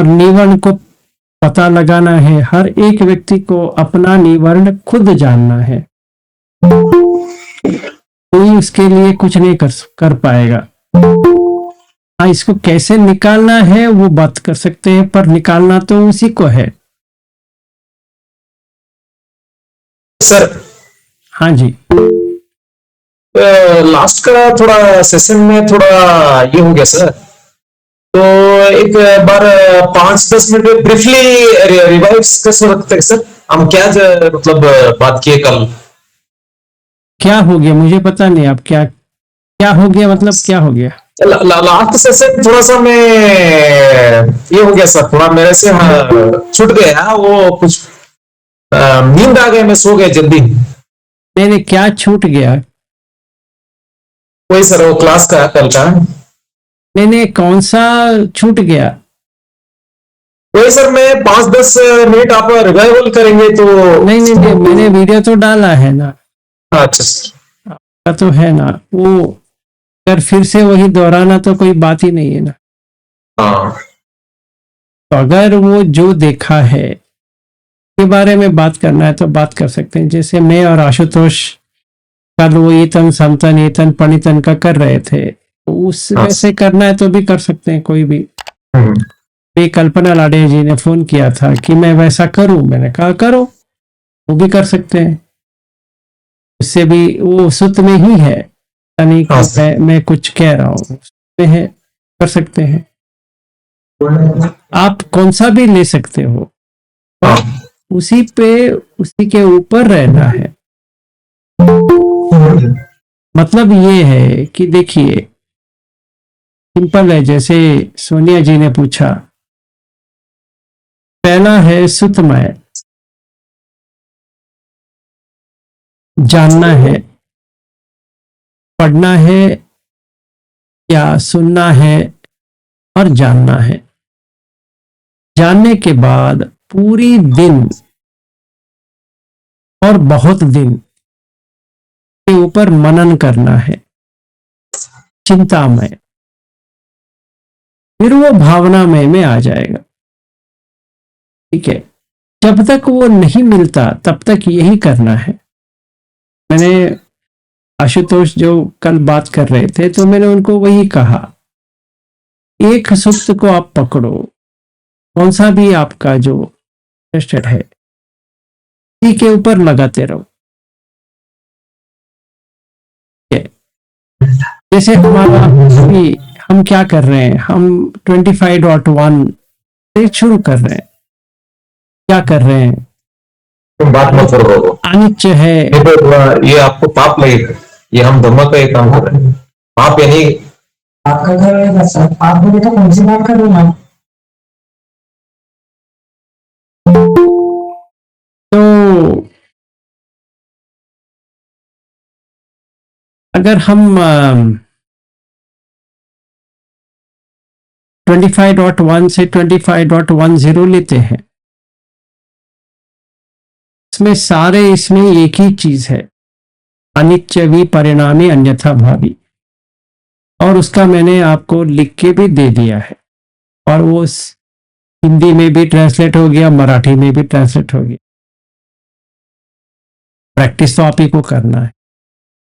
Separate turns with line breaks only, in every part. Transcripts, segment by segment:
और निवर्ण को पता लगाना है। हर एक व्यक्ति को अपना निवर्ण खुद जानना है, कोई उसके लिए कुछ नहीं कर पाएगा। हाँ, इसको कैसे निकालना है वो बात कर सकते हैं, पर निकालना तो उसी को है।
सर
हाँ जी,
लास्ट का थोड़ा सेशन में थोड़ा ये हो गया सर, तो एक बार 5-10 मिनट ब्रीफली रिवाइव कर सकते हैं सर? हम क्या मतलब बात किए कल?
क्या हो गया मुझे पता नहीं। अब क्या क्या हो गया, मतलब क्या हो गया?
लास्ट सेशन थोड़ा सा मैं ये हो गया सर, थोड़ा मेरे से छूट गया वो कुछ, नींद आ गया, मैं सो गया जल्दी।
नहीं नहीं, क्या छूट गया?
वही सर, वो क्लास का कल का।
नहीं नहीं, कौन सा छूट गया?
वही सर, मैं 5-10 मिनट आप रिवाइवल करेंगे तो।
नहीं नहीं नहीं, मैंने वीडियो तो डाला है ना।
अच्छा सर।
आपका तो है ना वो, अगर फिर से वही दोहराना तो कोई बात ही नहीं है ना।
हाँ
तो अगर वो जो देखा है के बारे में बात करना है तो बात कर सकते हैं। जैसे मैं और आशुतोष कल वो ईतन समतन ईतन पणितन का कर रहे थे, तो उस
हाँ।
वैसे करना है तो भी कर सकते हैं कोई भी।
हम्म,
भी कल्पना लाडे जी ने फोन किया था कि मैं वैसा करूं, मैंने कहा करो, वो भी कर सकते हैं। उससे भी वो सुत में ही है, यानी
हाँ
कि मैं कुछ कह रहा हूँ उसमें है, कर सकते हैं। आप कौन सा भी ले सकते हो,
हाँ।
पर उसी पे उसी के ऊपर रहना है। मतलब ये है कि देखिए, सिंपल है। जैसे सोनिया जी ने पूछा, पहला है सुतमय, जानना है, पढ़ना है या सुनना है और जानना है। जानने के बाद पूरी दिन और बहुत दिन के ऊपर मनन करना है, चिंतामय, फिर वो भावनामय में आ जाएगा। ठीक है, जब तक वो नहीं मिलता तब तक यही करना है। मैंने आशुतोष जो कल बात कर रहे थे तो मैंने उनको वही कहा, एक सुक्त को आप पकड़ो, कौन सा भी आपका जो इंटरेस्टेड है, इसी के ऊपर लगाते रहो। जैसे हमारा अभी हम क्या कर रहे हैं, हम 25.1 से शुरू कर रहे हैं। क्या कर रहे हैं?
तुम बात मत करो,
अनिच्य है।
ये तो ये आपको पाप लगेगा। ये हम धर्म का एक काम कर रहे हैं, पाप यानी आपका घर है सर। आप बोले तो कौन सी बात कर रहे हैं?
तो अगर हम 25.1 से 25.10 लेते हैं, इसमें सारे इसमें एक ही चीज है, अनित्य भी परिणामी अन्यथा भावी। और उसका मैंने आपको लिख के भी दे दिया है, और वो हिंदी में भी ट्रांसलेट हो गया, मराठी में भी ट्रांसलेट हो गया। प्रैक्टिस तो आप ही को करना है।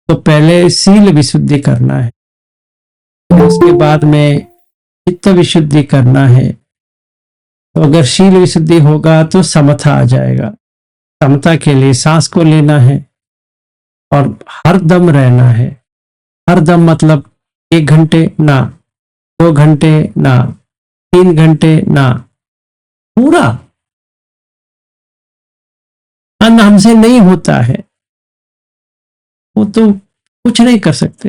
तो पहले सील विशुद्धि करना है, फिर उसके बाद में चित्त विशुद्धि करना है। तो अगर शील विशुद्धि होगा तो समता आ जाएगा। समता के लिए सांस को लेना है और हर दम रहना है। हर दम मतलब 1 घंटे ना, 2 घंटे ना, 3 घंटे ना, पूरा। अन्न हमसे नहीं होता है, वो तो कुछ नहीं कर सकते।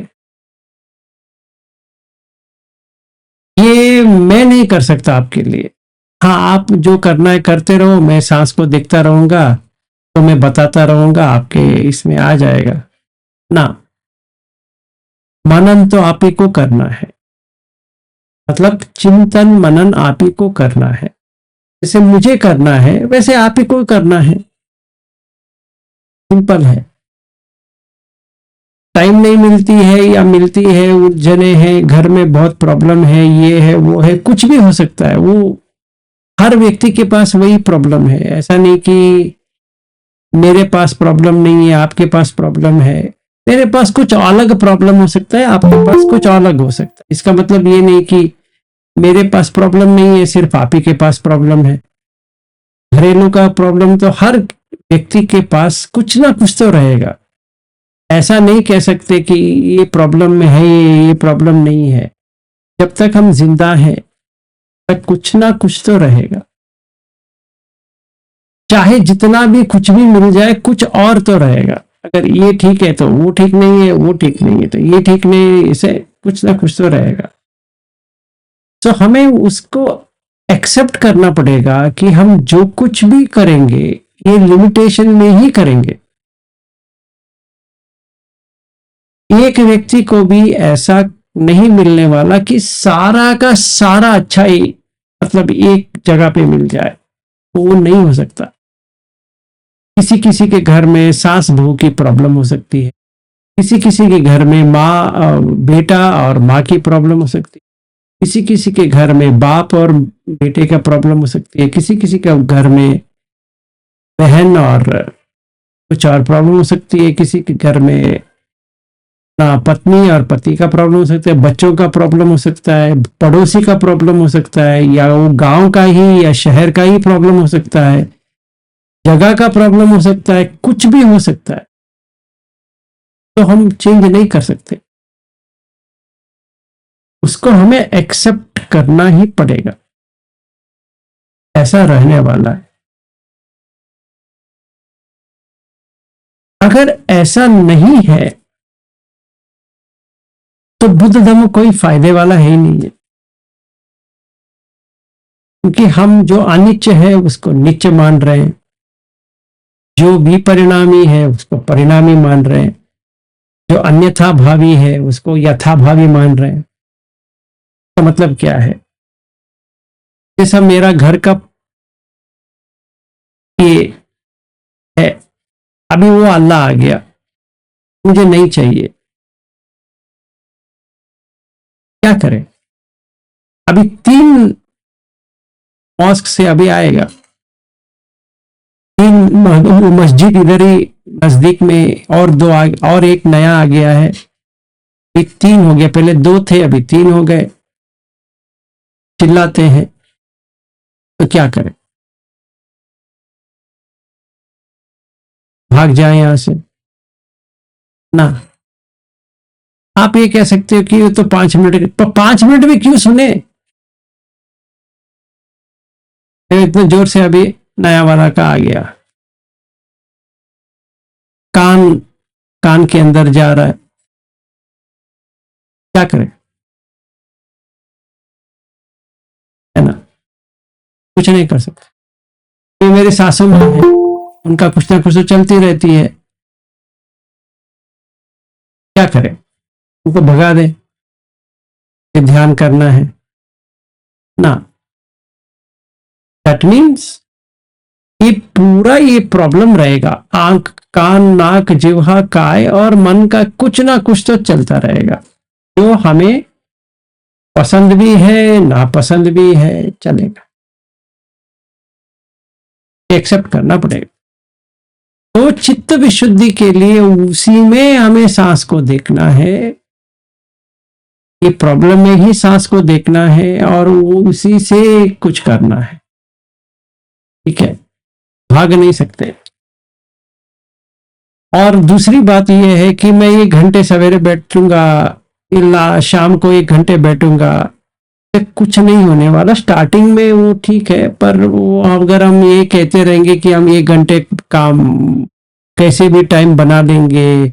ये मैं नहीं कर सकता आपके लिए। हाँ, आप जो करना है करते रहो, मैं सांस को देखता रहूंगा, तो मैं बताता रहूंगा, आपके इसमें आ जाएगा ना। मनन तो आप ही को करना है, मतलब चिंतन मनन आप ही को करना है। जैसे मुझे करना है वैसे आप ही को करना है। सिंपल है। टाइम नहीं मिलती है या मिलती है, उलझने हैं, घर में बहुत प्रॉब्लम है, ये है वो है, कुछ भी हो सकता है। वो हर व्यक्ति के पास वही प्रॉब्लम है। ऐसा नहीं कि मेरे पास प्रॉब्लम नहीं है, आपके पास प्रॉब्लम है। मेरे पास कुछ अलग प्रॉब्लम हो सकता है, आपके पास कुछ अलग हो सकता है। इसका मतलब ये नहीं कि मेरे पास प्रॉब्लम नहीं है, सिर्फ आप ही के पास प्रॉब्लम है। घरेलू का प्रॉब्लम तो हर व्यक्ति के पास कुछ ना कुछ तो रहेगा। ऐसा नहीं कह सकते कि ये प्रॉब्लम में है, ये प्रॉब्लम नहीं है। जब तक हम जिंदा हैं तक कुछ ना कुछ तो रहेगा। चाहे जितना भी कुछ भी मिल जाए, कुछ और तो रहेगा। अगर ये ठीक है तो वो ठीक नहीं है, वो ठीक नहीं है तो ये ठीक नहीं है, इसे कुछ ना कुछ तो रहेगा। तो हमें उसको एक्सेप्ट करना पड़ेगा कि हम जो कुछ भी करेंगे ये लिमिटेशन में ही करेंगे। एक व्यक्ति को भी ऐसा नहीं मिलने वाला कि सारा का सारा अच्छा ही मतलब एक जगह पे मिल जाए, वो नहीं हो सकता। किसी किसी के घर में सास बहू की प्रॉब्लम हो सकती है, किसी किसी के घर में माँ बेटा और माँ की प्रॉब्लम हो सकती है, किसी किसी के घर में बाप और बेटे का प्रॉब्लम हो सकती है, किसी किसी के घर में बहन और कुछ और प्रॉब्लम हो सकती है, किसी के घर में ना पत्नी और पति का प्रॉब्लम हो सकता है, बच्चों का प्रॉब्लम हो सकता है, पड़ोसी का प्रॉब्लम हो सकता है, या वो गांव का ही या शहर का ही प्रॉब्लम हो सकता है, जगह का प्रॉब्लम हो सकता है, कुछ भी हो सकता है। तो हम चेंज नहीं कर सकते, उसको हमें एक्सेप्ट करना ही पड़ेगा। ऐसा रहने वाला है। अगर ऐसा नहीं है तो बुद्ध धर्म कोई फायदे वाला है ही नहीं है। क्योंकि हम जो अनित्य है उसको नित्य मान रहे हैं, जो भी परिणामी है उसको परिणामी मान रहे हैं, जो अन्यथा भावी है उसको यथा भावी मान रहे हैं। तो मतलब क्या है? जैसा मेरा घर का ये है, अभी वो अल्लाह आ गया, मुझे नहीं चाहिए, क्या करें? अभी 3 मॉस्क से अभी आएगा, 3 मस्जिद इधर ही नजदीक में, और 2 और एक नया आ गया है। अभी 3 हो गया, पहले 2 थे अभी 3 हो गए। चिल्लाते हैं तो क्या करें? भाग जाए यहां से ना? आप ये कह सकते हो कि ये तो 5 मिनट, 5 मिनट भी क्यों सुने? इतने जोर से अभी नया वाला का आ गया, कान कान के अंदर जा रहा है, क्या करें? है ना? कुछ नहीं कर सकते। ये मेरे सासू माँ है, उनका कुछ ना कुछ तो चलती रहती है, क्या करें? उनको भगा दे, ये ध्यान करना है ना? दैट मीन्स ये पूरा ये प्रॉब्लम रहेगा। आंख कान नाक जिह्वा काय और मन का कुछ ना कुछ तो चलता रहेगा, जो हमें पसंद भी है नापसंद भी है, चलेगा, एक्सेप्ट करना पड़ेगा। तो चित्त विशुद्धि के लिए उसी में हमें सांस को देखना है, ये प्रॉब्लम में ही सांस को देखना है और वो उसी से कुछ करना है। ठीक है, भाग नहीं सकते। और दूसरी बात यह है कि मैं 1 घंटे सवेरे बैठूंगा या शाम को 1 घंटे बैठूंगा, कुछ नहीं होने वाला। स्टार्टिंग में वो ठीक है, पर वो अगर हम ये कहते रहेंगे कि हम 1 घंटे काम कैसे भी टाइम बना लेंगे,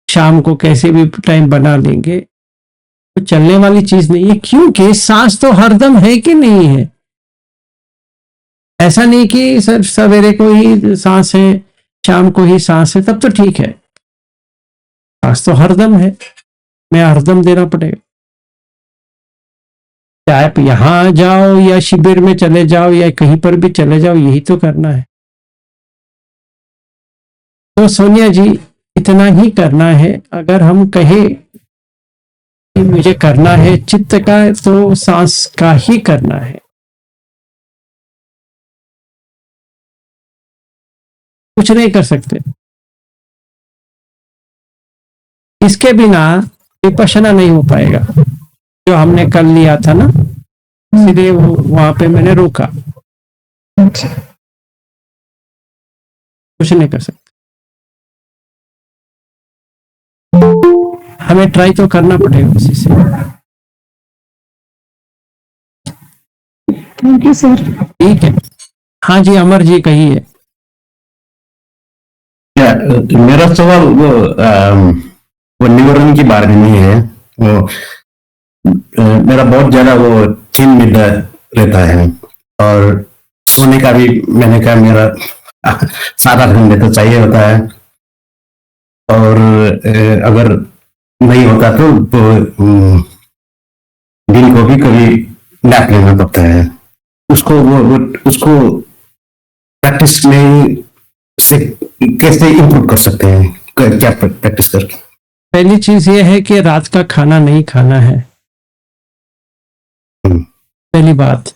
शाम को कैसे भी टाइम बना लेंगे, तो चलने वाली चीज नहीं है। क्योंकि सांस तो हरदम है कि नहीं है। ऐसा नहीं कि सर सवेरे को ही सांस है शाम को ही सांस है, तब तो ठीक है। सांस तो हरदम है, मैं हरदम देना पड़ेगा। चाहे आप यहां जाओ या शिविर में चले जाओ या कहीं पर भी चले जाओ, यही तो करना है। तो सोनिया जी, इतना ही करना है। अगर हम कहें कि मुझे करना है चित्त का, तो सांस का ही करना है। कुछ नहीं कर सकते। इसके बिना विपश्यना नहीं हो पाएगा। जो हमने कल लिया था ना, इसलिए वो वहां पे मैंने रोका, कुछ नहीं कर सकते। हमें ट्राई तो करना पड़ेगा उसी से।
Thank you sir.
ठीक है। हाँ जी, अमर जी कहिए।
मेरा सवाल वो निवारण के बारे में नहीं है। वो मेरा बहुत ज्यादा वो 3 मिनट रहता है, और सोने का भी मैंने कहा मेरा 7-8 घंटे तो चाहिए होता है। और अगर नहीं होता तो दिन को भी कभी नैप लेना पड़ता है। उसको प्रैक्टिस में से कैसे इम्प्रूव कर सकते हैं? क्या प्रैक्टिस करके?
पहली चीज ये है कि रात का खाना नहीं खाना है। पहली बात,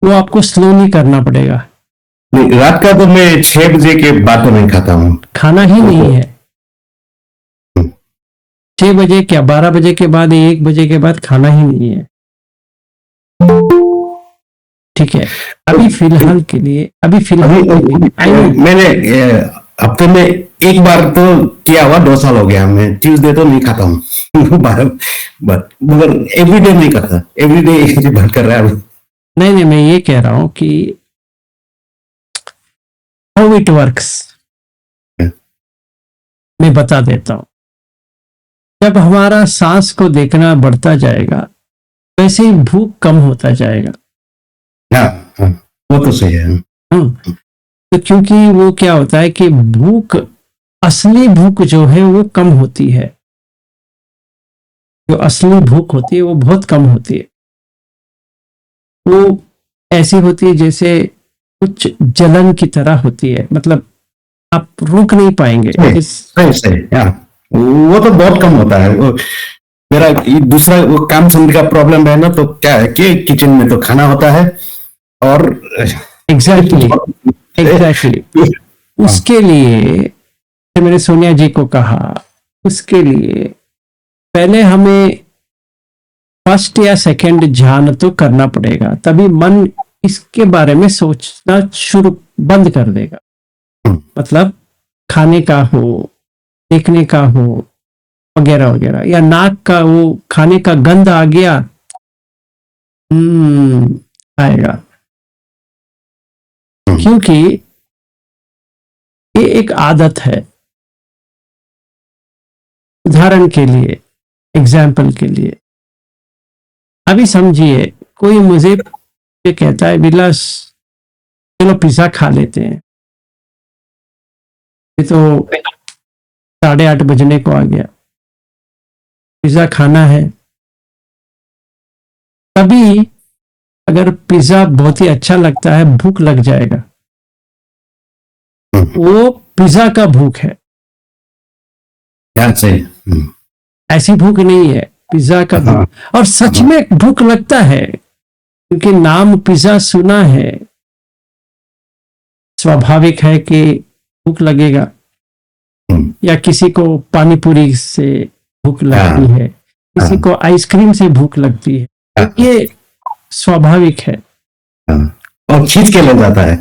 वो आपको स्लोली करना पड़ेगा।
नहीं, रात का तो मैं 6 बजे के बाद तो नहीं खाता हूँ।
खाना ही नहीं है। 6 बजे क्या, 12 बजे के बाद, 1 बजे के बाद खाना ही नहीं है। ठीक है, अभी फिलहाल के लिए
मैंने हफ्ते में एक बार तो किया हुआ, 2 साल हो गया। मैं ट्यूसडे तो नहीं खाता हूँ मगर एवरीडे नहीं खाता। एवरीडे बंद कर रहा है।
नहीं, मैं ये कह रहा हूं कि हाउ इट वर्क्स मैं बता देता हूं। जब हमारा सांस को देखना बढ़ता जाएगा, वैसे ही भूख कम होता जाएगा।
हाँ, वो तो सही है।
तो क्योंकि वो क्या होता है कि भूख, असली भूख जो है वो कम होती है। जो असली भूख होती है वो बहुत कम होती है। वो ऐसी होती है जैसे कुछ जलन की तरह होती है, मतलब आप रुक नहीं पाएंगे।
सही। हाँ, वो तो बहुत कम होता है। वो मेरा दूसरा वो काम संबंधी का प्रॉब्लम है ना, तो क्या है कि किचन में तो खाना होता है, और
एग्जैक्टली उसके लिए मैंने सोनिया जी को कहा, उसके लिए पहले हमें फर्स्ट या सेकंड ध्यान तो करना पड़ेगा, तभी मन इसके बारे में सोचना शुरू बंद कर देगा। मतलब खाने का हो, देखने का हो, वगैरह वगैरह, या नाक का वो खाने का गंध आ गया, आएगा। क्योंकि ये एक आदत है। उदाहरण के लिए, एग्जाम्पल के लिए, अभी समझिए कोई मुझे ये कहता है, विलास चलो पिज्जा खा लेते हैं। ये तो 8:30 बजने को आ गया, पिज्जा खाना है। तभी अगर पिज्जा बहुत ही अच्छा लगता है, भूख लग जाएगा। वो पिज्जा का भूख है, ऐसी भूख नहीं है, पिज्जा का भूख। और सच में भूख लगता है, क्योंकि नाम पिज्जा सुना है, स्वाभाविक है कि भूख लगेगा। या किसी को पानी पूरी से भूख लगती है, किसी को आइसक्रीम से भूख लगती है, तो ये स्वाभाविक है।
और खींच के ले जाता है।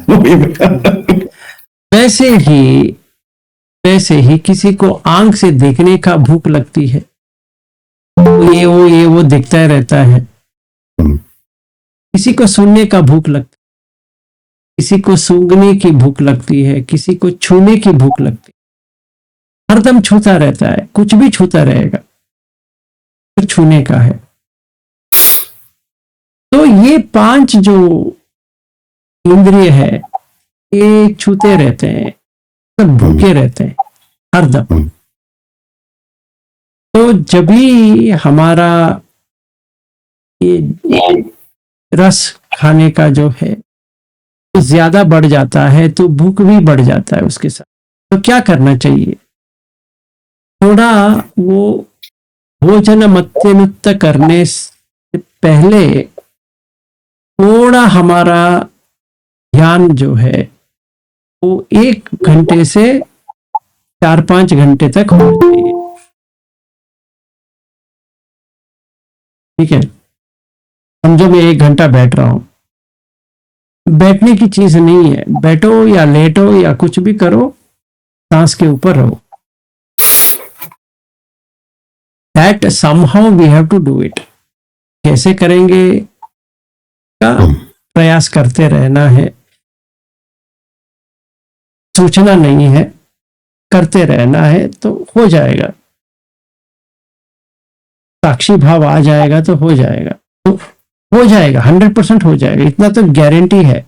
वैसे ही किसी को आंख से देखने का भूख लगती है, ये वो दिखता रहता है। किसी को सुनने का भूख लगती है, किसी को सूंघने की भूख लगती है, किसी को छूने की भूख लगती है। हरदम छूता रहता है, कुछ भी छूता रहेगा, तो छूने का है। तो ये 5 जो इंद्रिय है, ये छूते रहते हैं, सब भूखे रहते हैं हरदम। तो जब भी हमारा ये रस खाने का जो है तो ज्यादा बढ़ जाता है, तो भूख भी बढ़ जाता है उसके साथ। तो क्या करना चाहिए? थोड़ा वो भोजन मत्यनुत्त करने से पहले थोड़ा हमारा ध्यान जो है वो 1 घंटे से 4-5 घंटे तक होना चाहिए। ठीक है, समझो मैं 1 घंटा बैठ रहा हूं, बैठने की चीज नहीं है, बैठो या लेटो या कुछ भी करो, सांस के ऊपर रहो। That somehow we have to do it. कैसे करेंगे का प्रयास करते रहना है, सोचना नहीं है, करते रहना है तो हो जाएगा। साक्षी भाव आ जाएगा तो हो जाएगा, तो हो जाएगा, 100% हो जाएगा, इतना तो गारंटी है,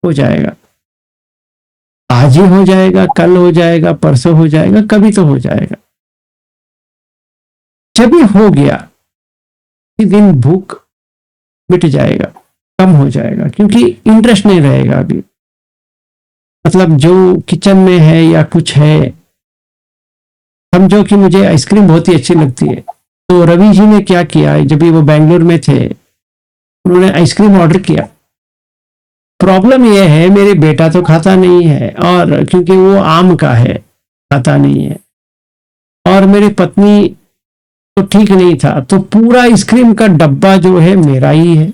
हो जाएगा। आज ही हो जाएगा, कल हो जाएगा, परसों हो जाएगा, कभी तो हो जाएगा। जब भी हो गया, इस दिन भूख मिट जाएगा, कम हो जाएगा, क्योंकि इंटरेस्ट नहीं रहेगा अभी। मतलब जो किचन में है या कुछ है, समझो कि मुझे आइसक्रीम बहुत ही अच्छी लगती है, तो रवि जी ने क्या किया, जब भी वो बेंगलोर में थे, उन्होंने आइसक्रीम ऑर्डर किया। प्रॉब्लम यह है, मेरे बेटा तो खाता नहीं है, और क्योंकि वो आम का है, खाता नहीं है, और मेरी पत्नी तो ठीक नहीं था, तो पूरा आइसक्रीम का डब्बा जो है मेरा ही है,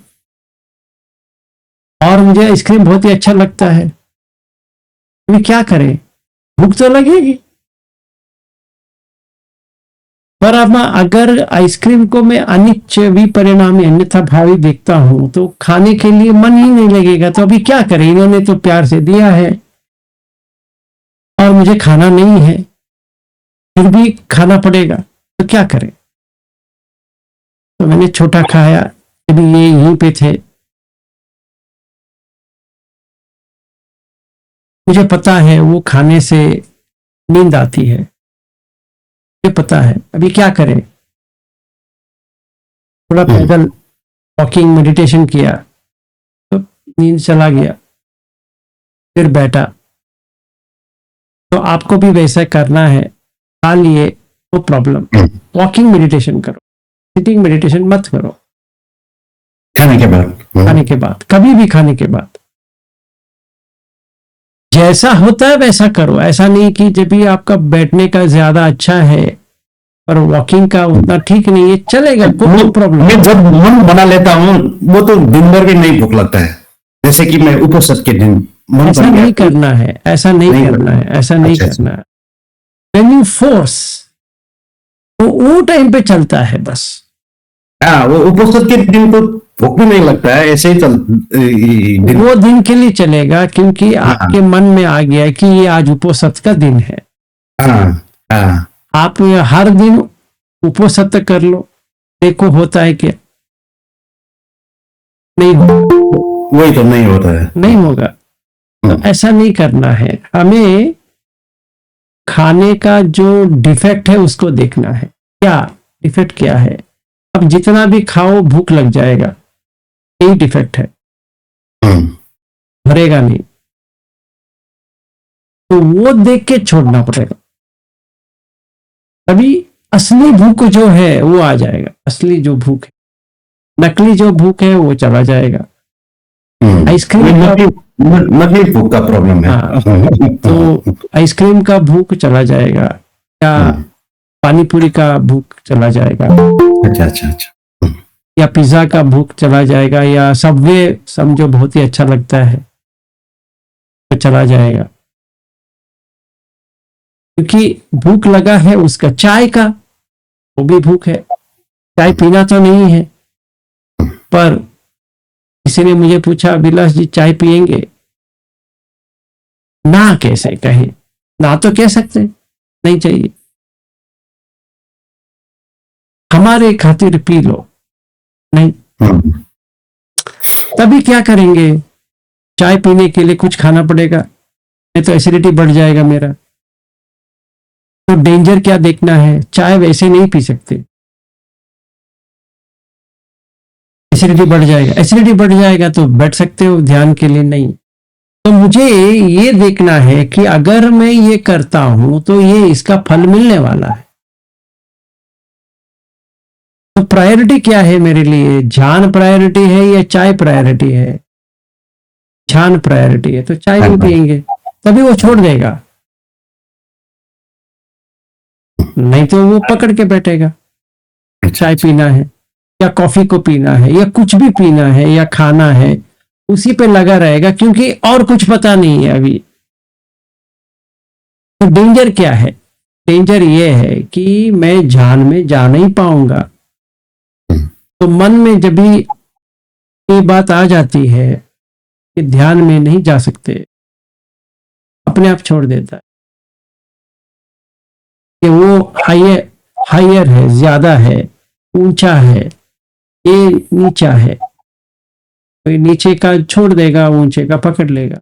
और मुझे आइसक्रीम बहुत ही अच्छा लगता है। अभी क्या करें, भूख तो लगेगी, पर अब अगर आइसक्रीम को मैं अनिच्छ विपरिणामी अन्यथा भावी देखता हूं तो खाने के लिए मन ही नहीं लगेगा। तो अभी क्या करें, इन्होंने तो प्यार से दिया है और मुझे खाना नहीं है, फिर भी खाना पड़ेगा, तो क्या करें। तो मैंने छोटा खाया, अभी ये यहीं पे थे, मुझे पता है वो खाने से नींद आती है, मुझे पता है। अभी क्या करें, थोड़ा पैदल वॉकिंग मेडिटेशन किया तो नींद चला गया, फिर बैठा। तो आपको भी वैसा करना है, खा लिए नो प्रॉब्लम, वॉकिंग मेडिटेशन करो, सिटिंग मेडिटेशन मत करो
खाने के बाद।
खाने के बाद, कभी भी खाने के बाद। जैसा होता है वैसा करो, ऐसा नहीं कि जब भी आपका बैठने का ज्यादा अच्छा है पर वॉकिंग का उतना ठीक नहीं है, चलेगा, कोई प्रॉब्लम।
मैं जब मन बना लेता हूँ वो तो दिन भर भी नहीं भूख लगता है, जैसे कि मैं उपवास के दिन मन
ऐसा
बन गया
नहीं
तो-
करना है, ऐसा नहीं करना है, ऐसा नहीं
अच्छा,
करना है। व्हेन यू फोर्स, तो वो टाइम पे चलता है बस।
हाँ, वो उपवास के दिन तो भूख भी नहीं लगता है, ऐसे ही दिन।
वो दिन के लिए चलेगा, क्योंकि आपके मन में आ गया कि ये आज उपवास का दिन है।
हाँ हाँ
आप हर दिन उपवास कर लो, देखो होता है क्या, नहीं होगा,
वही तो नहीं होता है।
नहीं होगा। तो ऐसा नहीं करना है, हमें खाने का जो डिफेक्ट है उसको देखना है, क्या डिफेक्ट क्या है। अब जितना भी खाओ भूख लग जाएगा, यही डिफेक्ट है, भरेगा नहीं, तो वो देख के छोड़ना पड़ेगा। अभी असली भूख जो है वो आ जाएगा, असली जो भूख है, नकली जो भूख है वो चला जाएगा। आइसक्रीम का
नकली भूख का प्रॉब्लम है।
हाँ, तो आइसक्रीम का भूख चला जाएगा, या पानी पूरी का भूख चला जाएगा,
अच्छा अच्छा अच्छा।
या पिज्जा का भूख चला जाएगा, या सबवे समझो बहुत ही अच्छा लगता है तो चला जाएगा, क्योंकि भूख लगा है उसका। चाय का वो भी भूख है, चाय पीना तो नहीं है, पर किसी ने मुझे पूछा, अभिलाष जी चाय पिएंगे, ना कैसे कहें, ना तो कह सकते नहीं चाहिए, हमारे खातिर पी लो, नहीं। तभी क्या करेंगे, चाय पीने के लिए कुछ खाना पड़ेगा, नहीं तो एसिडिटी बढ़ जाएगा मेरा। तो डेंजर क्या देखना है, चाय वैसे नहीं पी सकते, एसिडिटी बढ़ जाएगा, एसिडिटी बढ़ जाएगा तो बैठ सकते हो ध्यान के लिए, नहीं। तो मुझे ये देखना है कि अगर मैं ये करता हूं तो ये इसका फल मिलने वाला है। तो प्रायोरिटी क्या है मेरे लिए, ध्यान प्रायोरिटी है या चाय प्रायोरिटी है? ध्यान प्रायोरिटी है, तो चाय नहीं पिएंगे, तभी वो छोड़ देगा, नहीं तो वो पकड़ के बैठेगा। चाय पीना है या कॉफी को पीना है या कुछ भी पीना है या खाना है, उसी पे लगा रहेगा, क्योंकि और कुछ पता नहीं है अभी। तो डेंजर क्या है? डेंजर ये है कि मैं ध्यान में जा नहीं पाऊंगा। तो मन में जब भी ये बात आ जाती है कि ध्यान में नहीं जा सकते, अपने आप छोड़ देता है कि वो हायर हायर है, ज्यादा है, ऊंचा है, ये नीचा है। कोई नीचे का छोड़ देगा, ऊंचे का पकड़ लेगा।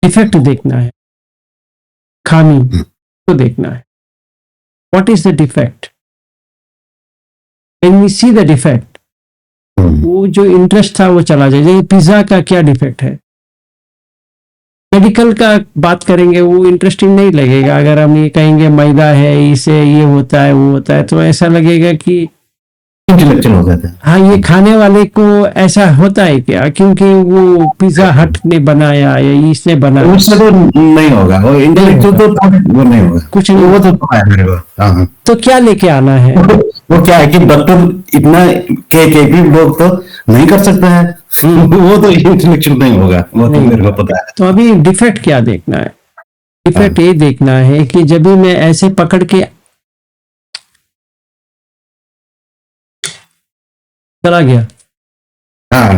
डिफेक्ट देखना है, खामी को देखना है। What is the defect? When we see the defect, वो जो इंटरेस्ट था वो चला जाए। जैसे पिज्जा का क्या डिफेक्ट है, मेडिकल का बात करेंगे वो इंटरेस्टिंग नहीं लगेगा। अगर हम ये कहेंगे मैदा है, इसे ये होता है वो होता है, तो ऐसा लगेगा कि
इंटेलेक्चुअल हो जाता है।
हाँ, ये खाने वाले को ऐसा होता है क्या, क्योंकि वो पिज्जा हट ने बनाया या इसने बनाया।
उससे तो नहीं होगा, वो इंटेलेक्चुअल तो वो नहीं होगा,
कुछ नहीं।
वो तो पता है मेरे को। हाँ,
तो क्या लेके आना है?
वो क्या है कि डॉक्टर इतना के भी लोग तो नहीं कर सकते हैं, वो तो इंटेलेक्चुअल नहीं होगा, वो तो
नहीं।
मेरे को पता है।
तो अभी डिफेक्ट क्या देखना है? डिफेक्ट ये देखना है कि जब भी मैं ऐसे पकड़ के चला गया,
हाँ,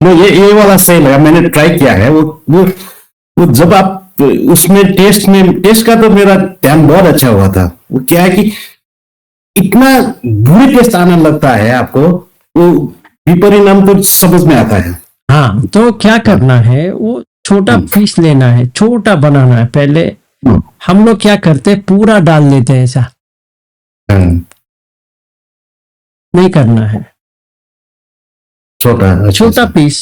वो ये वाला सही लगा, मैंने ट्राई किया है। वो जब आप उसमें टेस्ट का तो मेरा ध्यान बहुत अच्छा हुआ था। वो क्या है कि इतना बुरी टेस्ट आने लगता है आपको, वो विपरिणाम तो समझ में आता है।
हाँ, तो क्या करना है, वो छोटा पीस लेना है, छोटा बनाना है। पहले हम लोग क्या करते हैं, पूरा डाल देते हैं, ऐसा नहीं करना है।
छोटा
छोटा पीस,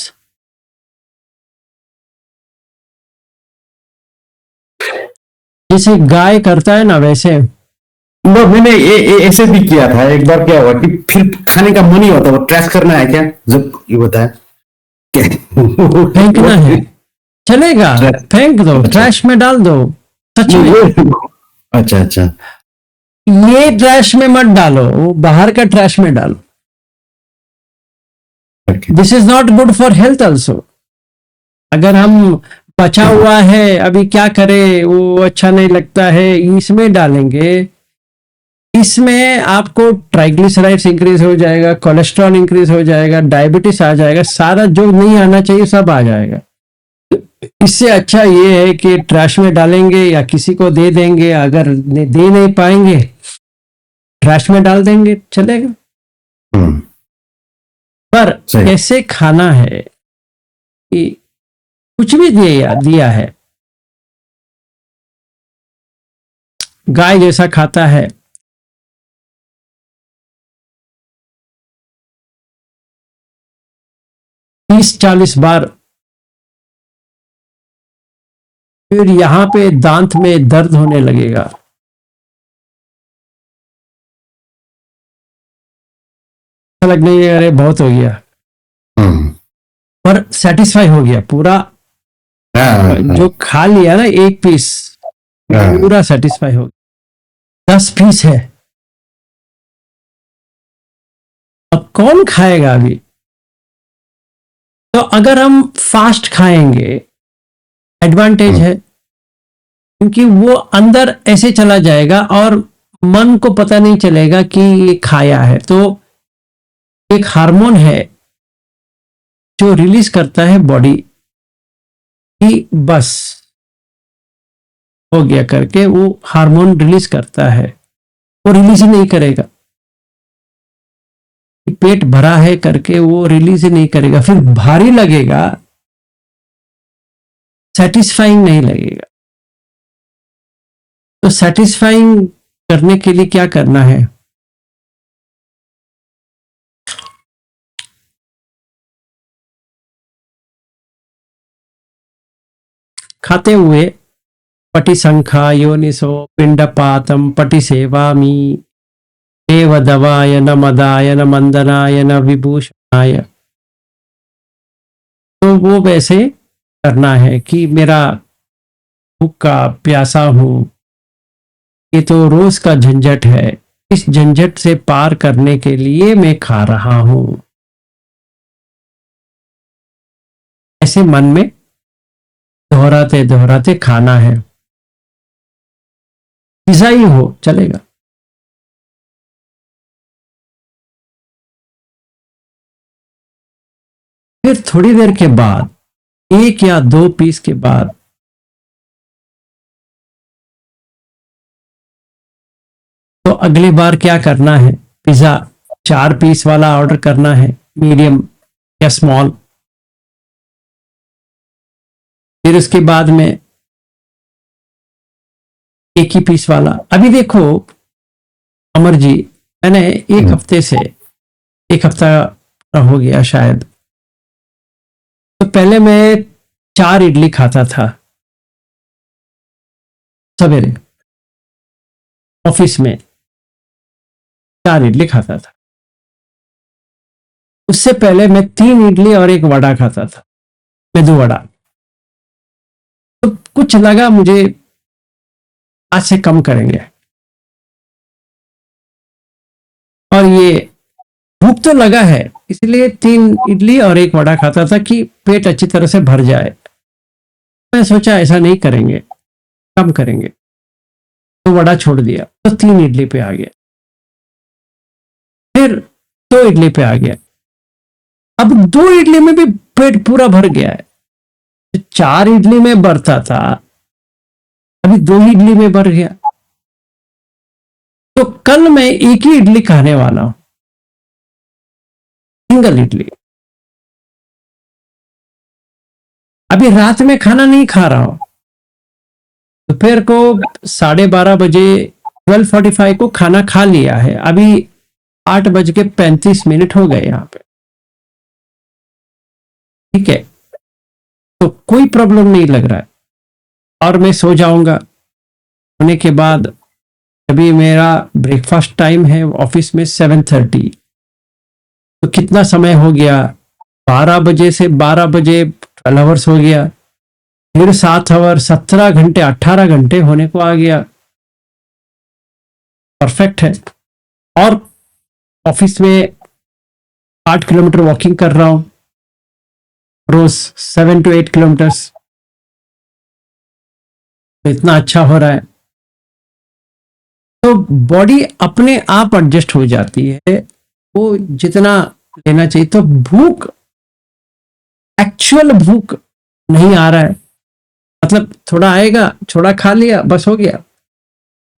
जैसे गाय करता है ना, वैसे।
मैंने ऐसे भी किया था एक बार। क्या हुआ कि फिर खाने का मन ही होता, वो ट्रैश करना है क्या, जब ये होता है
फेंकना है, चलेगा, फेंक दो, ट्रैश में डाल दो। सच में
अच्छा अच्छा,
ये ट्रैश में मत डालो, वो बाहर का ट्रैश में डालो। This is not good for health also. अगर हम बचा हुआ है, अभी क्या करें, वो अच्छा नहीं लगता है, इसमें डालेंगे, इसमें आपको ट्राइग्लिसराइड्स इंक्रीज हो जाएगा, कोलेस्ट्रॉल इंक्रीज हो जाएगा, डायबिटीज आ जाएगा, सारा जो नहीं आना चाहिए सब आ जाएगा। इससे अच्छा ये है कि ट्रैश में डालेंगे या किसी को दे देंगे। अगर दे नहीं पाएंगे, ट्रैश में डाल देंगे, चलेगा। पर कैसे खाना है कि कुछ भी दिया है, गाय जैसा खाता है, 30-40 बार, फिर यहां पे दांत में दर्द होने लगेगा। लगने लगेगा अरे बहुत हो गया, पर सेटिस्फाई हो गया पूरा। जो खा लिया ना एक पीस, पूरा सेटिस्फाई हो गया। 10 पीस है, अब कौन खाएगा अभी? तो अगर हम फास्ट खाएंगे, एडवांटेज है, क्योंकि वो अंदर ऐसे चला जाएगा और मन को पता नहीं चलेगा कि ये खाया है। तो एक हार्मोन है जो रिलीज करता है बॉडी कि बस हो गया करके, वो हार्मोन रिलीज करता है। वो रिलीज ही नहीं करेगा, पेट भरा है करके वो रिलीज ही नहीं करेगा, फिर भारी लगेगा, सेटिस्फाइंग नहीं लगेगा। तो सेटिस्फाइंग करने के लिए क्या करना है? खाते हुए पटिसंखा योनिसो पिंडपातम पटिसेवामि देवदवाय न मदाय न मंदनाय न विभूषणाय। तो वो वैसे करना है कि मेरा भूखा प्यासा हूं, ये तो रोज का झंझट है, इस झंझट से पार करने के लिए मैं खा रहा हूं। ऐसे मन में दोहराते दोहराते खाना है। पिज़्ज़ा ही हो चलेगा। फिर थोड़ी देर के बाद, 1 या 2 पीस के बाद, तो अगली बार क्या करना है, पिज़्ज़ा 4 पीस वाला ऑर्डर करना है, मीडियम या स्मॉल। फिर उसके बाद में 1 ही पीस वाला। अभी देखो अमर जी, मैंने एक हफ्ते से, 1 हफ्ता हो गया शायद, तो पहले मैं 4 इडली खाता था सवेरे, ऑफिस में 4 इडली खाता था। उससे पहले मैं 3 इडली और 1 वड़ा खाता था, मेदू वड़ा। तो कुछ लगा मुझे आज से कम करेंगे, और ये भूख तो लगा है इसलिए 3 इडली और 1 वड़ा खाता था कि पेट अच्छी तरह से भर जाए। मैं सोचा ऐसा नहीं करेंगे, कम करेंगे, तो वड़ा छोड़ दिया, तो 3 इडली पे आ गया, फिर 2 इडली पे आ गया। अब 2 इडली में भी पेट पूरा भर गया है। 4 इडली में भरता था, अभी 2 इडली में भर गया। तो कल मैं 1 ही इडली खाने वाला हूं, सिंगल इडली। अभी रात में खाना नहीं खा रहा हूं, दोपहर को 12:30 बजे 12:45 को खाना खा लिया है, अभी 8:35 हो गए यहां पे, ठीक है। तो कोई प्रॉब्लम नहीं लग रहा है, और मैं सो जाऊंगा। होने के बाद अभी मेरा ब्रेकफास्ट टाइम है ऑफिस में 7:30, तो कितना समय हो गया, 12 बजे से 12 बजे 12 आवर्स हो गया, फिर 7 आवर, 17 घंटे, 18 घंटे होने को आ गया। परफेक्ट है। और ऑफिस में 8 किलोमीटर वॉकिंग कर रहा हूं रोज, 7 to 8 किलोमीटर्स, तो इतना अच्छा हो रहा है। तो बॉडी अपने आप एडजस्ट हो जाती है, वो जितना लेना चाहिए। तो भूख, एक्चुअल भूख नहीं आ रहा है, मतलब थोड़ा आएगा, थोड़ा खा लिया, बस हो गया।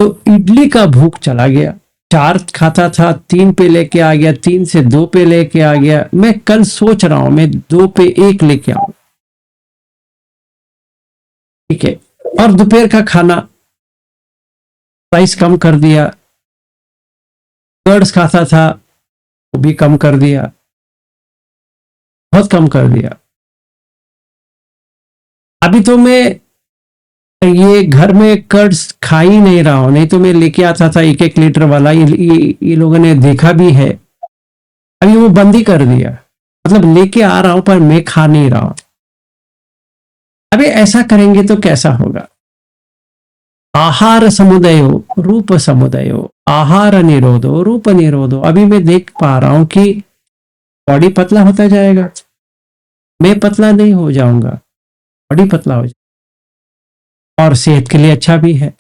तो इडली का भूख चला गया। 4 खाता था, 3 पे लेके आ गया, 3 से 2 पे लेके आ गया। मैं कल सोच रहा हूं मैं 2 पे 1 लेके आऊं, ठीक है। और दोपहर का खाना राइस कम कर दिया, कर्ड्स खाता था वो भी कम कर दिया, बहुत कम कर दिया। अभी तो मैं ये घर में कर्ड्स खा ही नहीं रहा हूं, नहीं तो मैं लेके आता था 1-1 लीटर वाला। ये लोगों ने देखा भी है, अभी वो बंद ही कर दिया। मतलब लेके आ रहा हूं पर मैं खा नहीं रहा हूं। अभी ऐसा करेंगे तो कैसा होगा। आहार समुदयो रूप समुदयो, आहार निरोधो रूप निरोधो। अभी मैं देख पा रहा हूं कि बॉडी पतला होता जाएगा, मैं पतला नहीं हो जाऊंगा, बॉडी पतला हो जाएगा, और सेहत के लिए अच्छा भी है।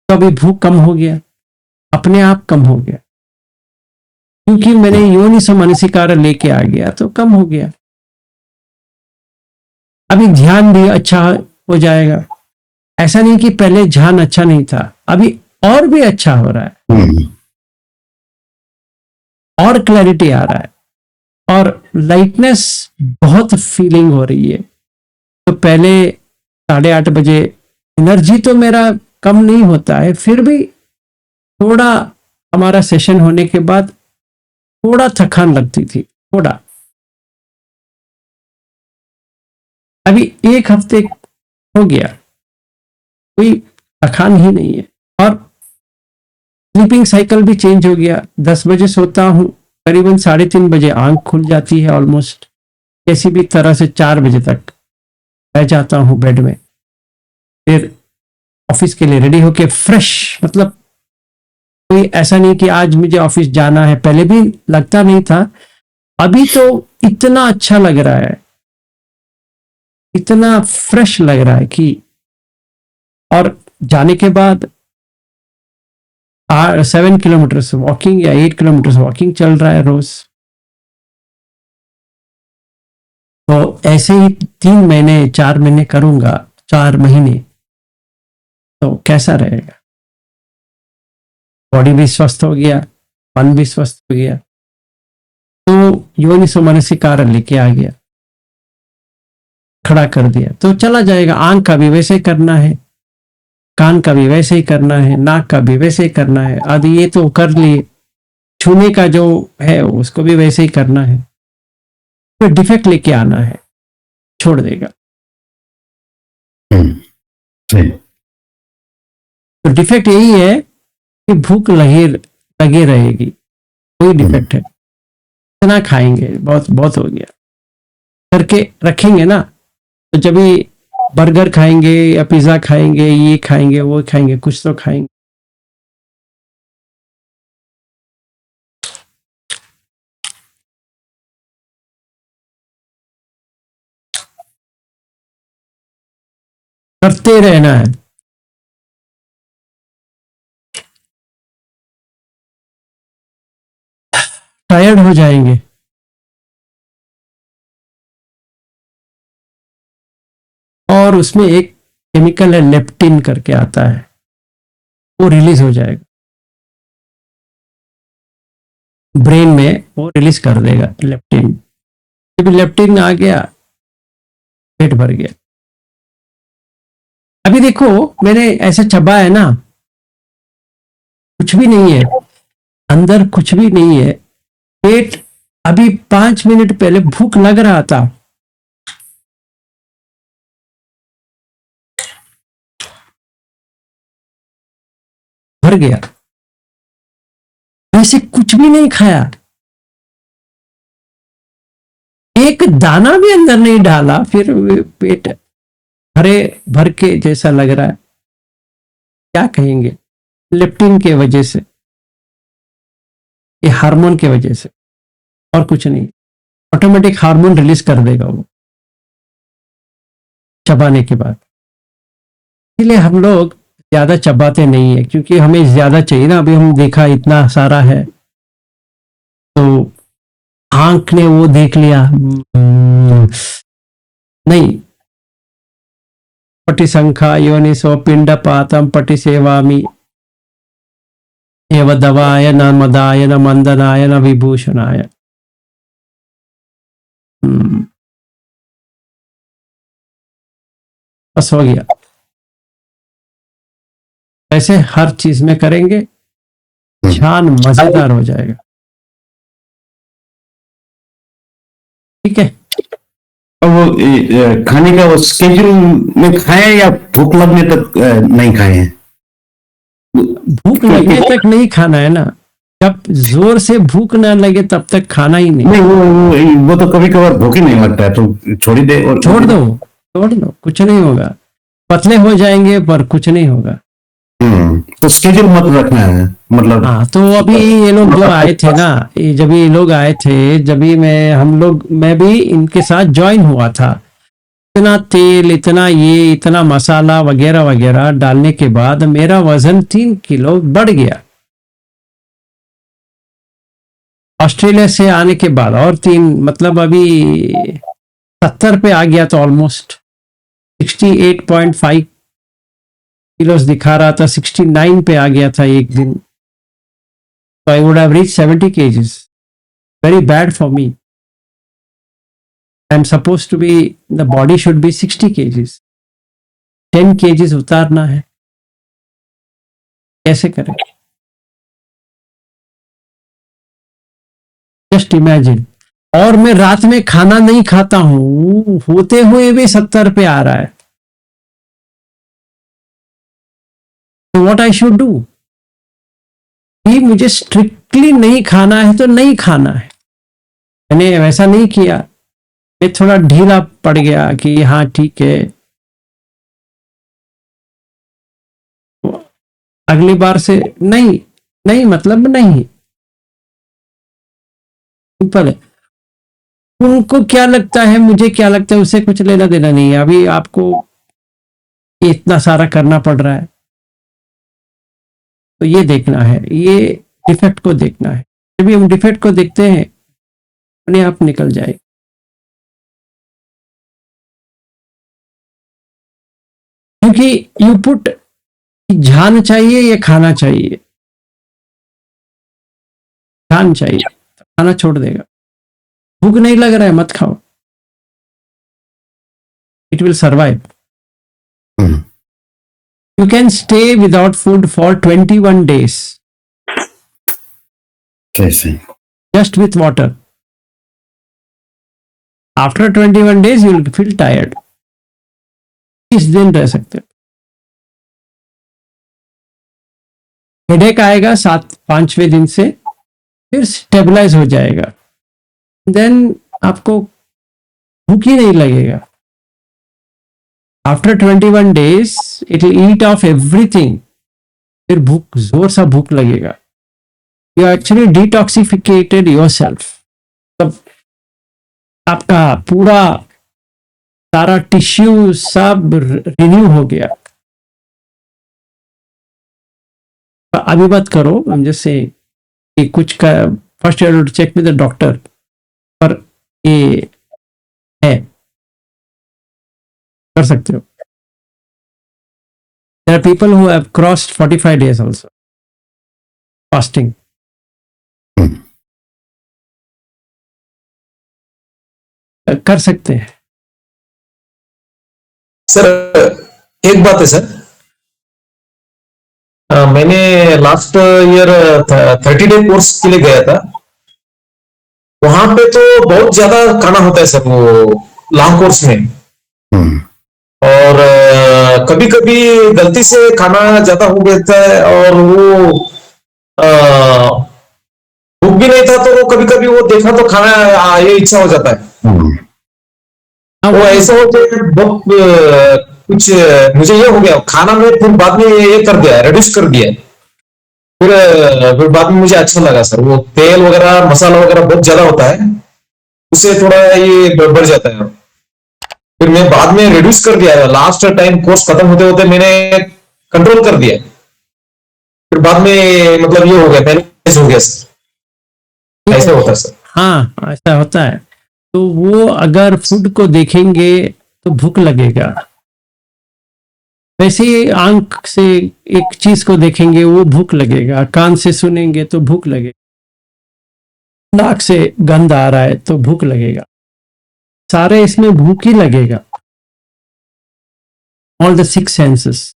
तो अभी भूख कम हो गया, अपने आप कम हो गया, क्योंकि मैंने योनिसो मनसिकार लेके आ गया, तो कम हो गया। अभी ध्यान भी अच्छा हो जाएगा। ऐसा नहीं कि पहले ध्यान अच्छा नहीं था, अभी और भी अच्छा हो रहा है, और क्लैरिटी आ रहा है, और लाइटनेस बहुत फीलिंग हो रही है। तो पहले 8:30 बजे एनर्जी तो मेरा कम नहीं होता है, फिर भी थोड़ा हमारा सेशन होने के बाद थोड़ा थकान लगती थी, थोड़ा। अभी 1 हफ्ते हो गया, कोई थकान ही नहीं है। और स्लीपिंग साइकिल भी चेंज हो गया। 10 बजे सोता हूं, करीबन 3:30 बजे आंख खुल जाती है ऑलमोस्ट, किसी भी तरह से 4 बजे तक रह जाता हूँ बेड में, फिर ऑफिस के लिए रेडी होके फ्रेश, मतलब कोई ऐसा नहीं कि आज मुझे ऑफिस जाना है, पहले भी लगता नहीं था, अभी तो इतना अच्छा लग रहा है, इतना फ्रेश लग रहा है कि, और जाने के बाद 7 किलोमीटर वॉकिंग या 8 किलोमीटर वॉकिंग चल रहा है रोज। तो ऐसे ही 3 महीने 4 महीने करूंगा, 4 महीने, तो कैसा रहेगा, बॉडी भी स्वस्थ हो गया, मन भी स्वस्थ हो गया। तो योनिसो मनसिकार लेके आ गया, खड़ा कर दिया, तो चला जाएगा। आंख का भी वैसे ही करना है, कान का भी वैसे ही करना है, नाक का भी वैसे ही करना है, आदि ये तो कर लिए, छूने का जो है उसको भी वैसे ही करना है। तो डिफेक्ट लेके आना है, छोड़ देगा।
सही।
तो डिफेक्ट यही है कि भूख लगे रहेगी, कोई डिफेक्ट है। इतना खाएंगे, बहुत बहुत हो गया करके रखेंगे ना, तो जब भी बर्गर खाएंगे या पिज्जा खाएंगे, ये खाएंगे वो खाएंगे, कुछ तो खाएंगे। करते रहना है। टायर्ड हो जाएंगे। और उसमें एक केमिकल है लेप्टिन करके आता है, वो रिलीज हो जाएगा ब्रेन में, वो रिलीज कर देगा लेप्टिन। जब लेप्टिन आ गया, पेट भर गया। अभी देखो मैंने ऐसे चबा है ना, कुछ भी नहीं है अंदर, कुछ भी नहीं है, पेट अभी 5 मिनट पहले भूख लग रहा था, भर गया, वैसे कुछ भी नहीं खाया, एक दाना भी अंदर नहीं डाला, फिर पेट भरे भर के जैसा लग रहा है। क्या कहेंगे? लेप्टिन के वजह से, ये हार्मोन के वजह से, और कुछ नहीं। ऑटोमेटिक हार्मोन रिलीज कर देगा वो चबाने के बाद। इसलिए हम लोग ज्यादा चबाते नहीं है, क्योंकि हमें ज्यादा चाहिए ना। अभी हम देखा इतना सारा है, तो आंख ने वो देख लिया, नहीं। पटिसंखा योनिसो पिंडपातम पटिसेवामि एव दवाय न मदाय न मंदनाय न विभूषणाय। बस हो गया। ऐसे हर चीज में करेंगे, ध्यान मजेदार हो जाएगा। ठीक है।
अब वो खाने का वो स्केड्यूल में खाएं या भूख लगने तक नहीं खाएं?
भूख लगने तक नहीं खाना है ना, जब जोर से भूख ना लगे तब तक खाना ही नहीं।
नहीं, वो तो कभी कभार भूख ही नहीं लगता है, तो छोड़ दे, और
छोड़ दो, कुछ नहीं होगा। पतले हो जाएंगे पर कुछ नहीं होगा।
तो स्केड्यूल मत रखना है, मतलब।
हाँ, तो अभी ये लोग जो आए थे ना, जब ये लोग आए थे, जब भी मैं भी इनके साथ ज्वाइन हुआ था, इतना तेल, इतना ये, इतना मसाला वगैरह वगैरह डालने के बाद मेरा वजन 3 किलो बढ़ गया। ऑस्ट्रेलिया से आने के बाद और 3, मतलब अभी 70 पे आ गया, तो ऑलमोस्ट 68.5 किलोस दिखा रहा था, 69 पे आ गया था एक दिन। तो I would have reach 70 kgs, very bad for me. I am suppose to be, the body should be 60 kgs, 10 kgs उतारना है, कैसे करें? Just imagine. और मैं रात में खाना नहीं खाता हूं, होते हुए भी 70 पे आ रहा है। तो व्हाट आई शुड डू? कि मुझे स्ट्रिक्टली नहीं खाना है तो नहीं खाना है। मैंने वैसा नहीं किया, ये थोड़ा ढीला पड़ गया कि हाँ ठीक है, तो अगली बार से नहीं, नहीं मतलब नहीं, सिंपल है। उनको क्या लगता है, मुझे क्या लगता है, उससे कुछ लेना देना नहीं है। अभी आपको इतना सारा करना पड़ रहा है, तो ये देखना है, ये डिफेक्ट को देखना है। जब भी हम डिफेक्ट को देखते हैं, अपने आप निकल जाए। क्योंकि यू पुट ध्यान चाहिए या खाना चाहिए, ध्यान चाहिए, खाना छोड़ देगा। भूख नहीं लग रहा है, मत खाओ, it will survive.
Hmm,
You can stay without food for 21 days
सही सही।
just with water. After 21 days you will feel tired. 30 दिन रह सकते हो। हेडेक आएगा 5वें दिन से, फिर स्टेबलाइज हो जाएगा, देन आपको भूख ही नहीं लगेगा। After 21 days it will eat off everything, फिर भूख, जोर सा भूख लगेगा। You actually detoxificated yourself. तब आपका पूरा सारा टिश्यू सब रिन्यू हो गया। अभी बात करो, हम जैसे कि कुछ का first year to check with the doctor, पर ये है, कर सकते हो। There are people who have crossed 45 days also fasting. कर सकते हैं।
सर एक बात है सर, मैंने लास्ट ईयर 30 डे कोर्स के लिए गया था। वहां पे तो बहुत ज्यादा खाना होता है सर, वो लॉन्ग कोर्स में।
हम्म,
और कभी कभी गलती से खाना ज्यादा हो गया है, और वो भूख भी नहीं था, तो वो कभी कभी वो देखा तो खाना ये इच्छा हो जाता है।
हम्म,
हाँ,
वो ऐसा हो कि बहुत कुछ मुझे ये हो गया खाना में, फिर बाद में ये कर दिया, रिड्यूस कर दिया। फिर बाद में मुझे अच्छा लगा सर, वो तेल वगैरह मसाला वगैरह बहुत ज्यादा होता है, उससे थोड़ा ये बढ़ जाता है। फिर मैं बाद में रिड्यूस कर दिया, लास्ट टाइम कोर्स खत्म होते होते मैंने कंट्रोल कर दिया। फिर बाद में मतलब ये हो गया, मैनेज हो गया सर। ऐसा होता है सर।
हाँ ऐसा होता है। तो वो अगर फूड को देखेंगे तो भूख लगेगा, वैसे ही आंख से एक चीज को देखेंगे वो भूख लगेगा, कान से सुनेंगे तो भूख लगेगा, नाक से गंध आ रहा है तो भूख लगेगा, सारे इसमें भूख ही लगेगा। ऑल द 6 सेंसेस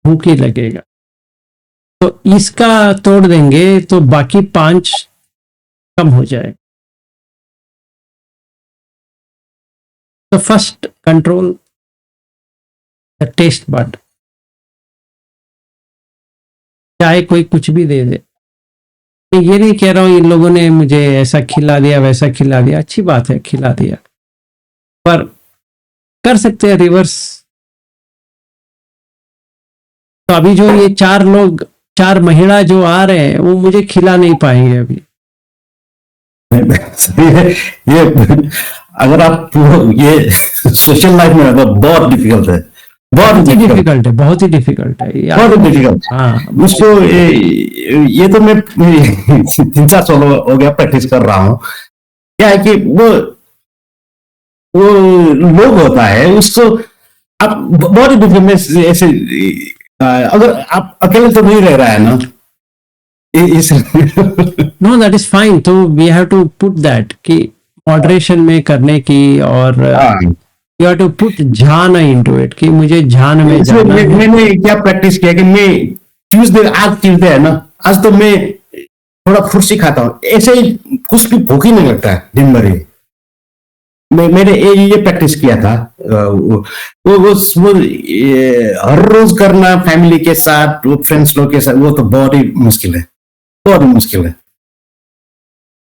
भूख ही लगेगा। तो इसका तोड़ देंगे तो बाकी 5 कम हो जाएगा। तो first control the taste bud. चाहे कोई कुछ भी दे दे, मैं ये नहीं कह रहा हूं इन लोगों ने मुझे ऐसा खिला दिया वैसा खिला दिया, अच्छी बात है खिला दिया, पर कर सकते हैं रिवर्स। तो अभी जो ये 4 महिला जो आ रहे हैं वो मुझे खिला नहीं पाएंगे अभी।
सही है। ये अगर आप ये सोशल लाइफ में रहते हो, बहुत डिफिकल्ट है, बहुत डिफिकल्ट,
डिफिकल्ट है, बहुत ही डिफिकल्ट है यार।
बहुत डिफिकल्ट।
हाँ
उसको ये तो मैं 3-4 साल हो गया प्रैक्टिस कर रहा हूँ। क्या है कि वो लोग होता है, उसको आप बहुत ही डिफिकल्ट ऐसे अगर आप अकेले तो नहीं रह रहा है ना, इस
नो दैट इज फाइन। तो we have to put that कि मॉडरेशन में करने की, और यू हैव टू पुट ध्यान इनटू इट कि मुझे ध्यान में जाना है।
मैंने क्या प्रैक्टिस किया कि मैं आज ट्यूजडे है ना, आज तो मैं थोड़ा फ्रूट ही खाता हूँ, ऐसे ही कुछ भी भूख ही नहीं लगता है दिन भर ही। मैंने ये प्रैक्टिस किया था। वो हर रोज करना फैमिली के साथ, वो फ्रेंड्स लोग के साथ, वो तो बहुत ही मुश्किल है, बहुत ही मुश्किल है।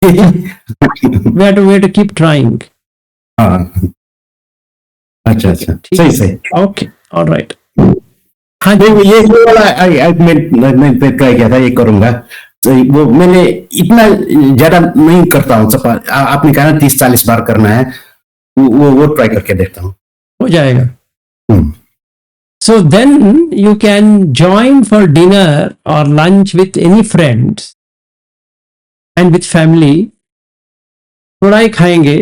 We have to keep trying.
हाँ, अच्छा अच्छा,
ठीक
सही
है,
सही।
Okay, alright. हाँ जी,
नहीं, ये वाला मैं ट्राई किया था, ये करूंगा। तो वो मैंने इतना ज्यादा नहीं करता हूँ, आपने कहा ना 30-40 बार करना है, वो ट्राई करके देखता हूँ।
हो जाएगा।
हम्म,
So then you can join for dinner or lunch with any friends and with family. थोड़ा ही खाएंगे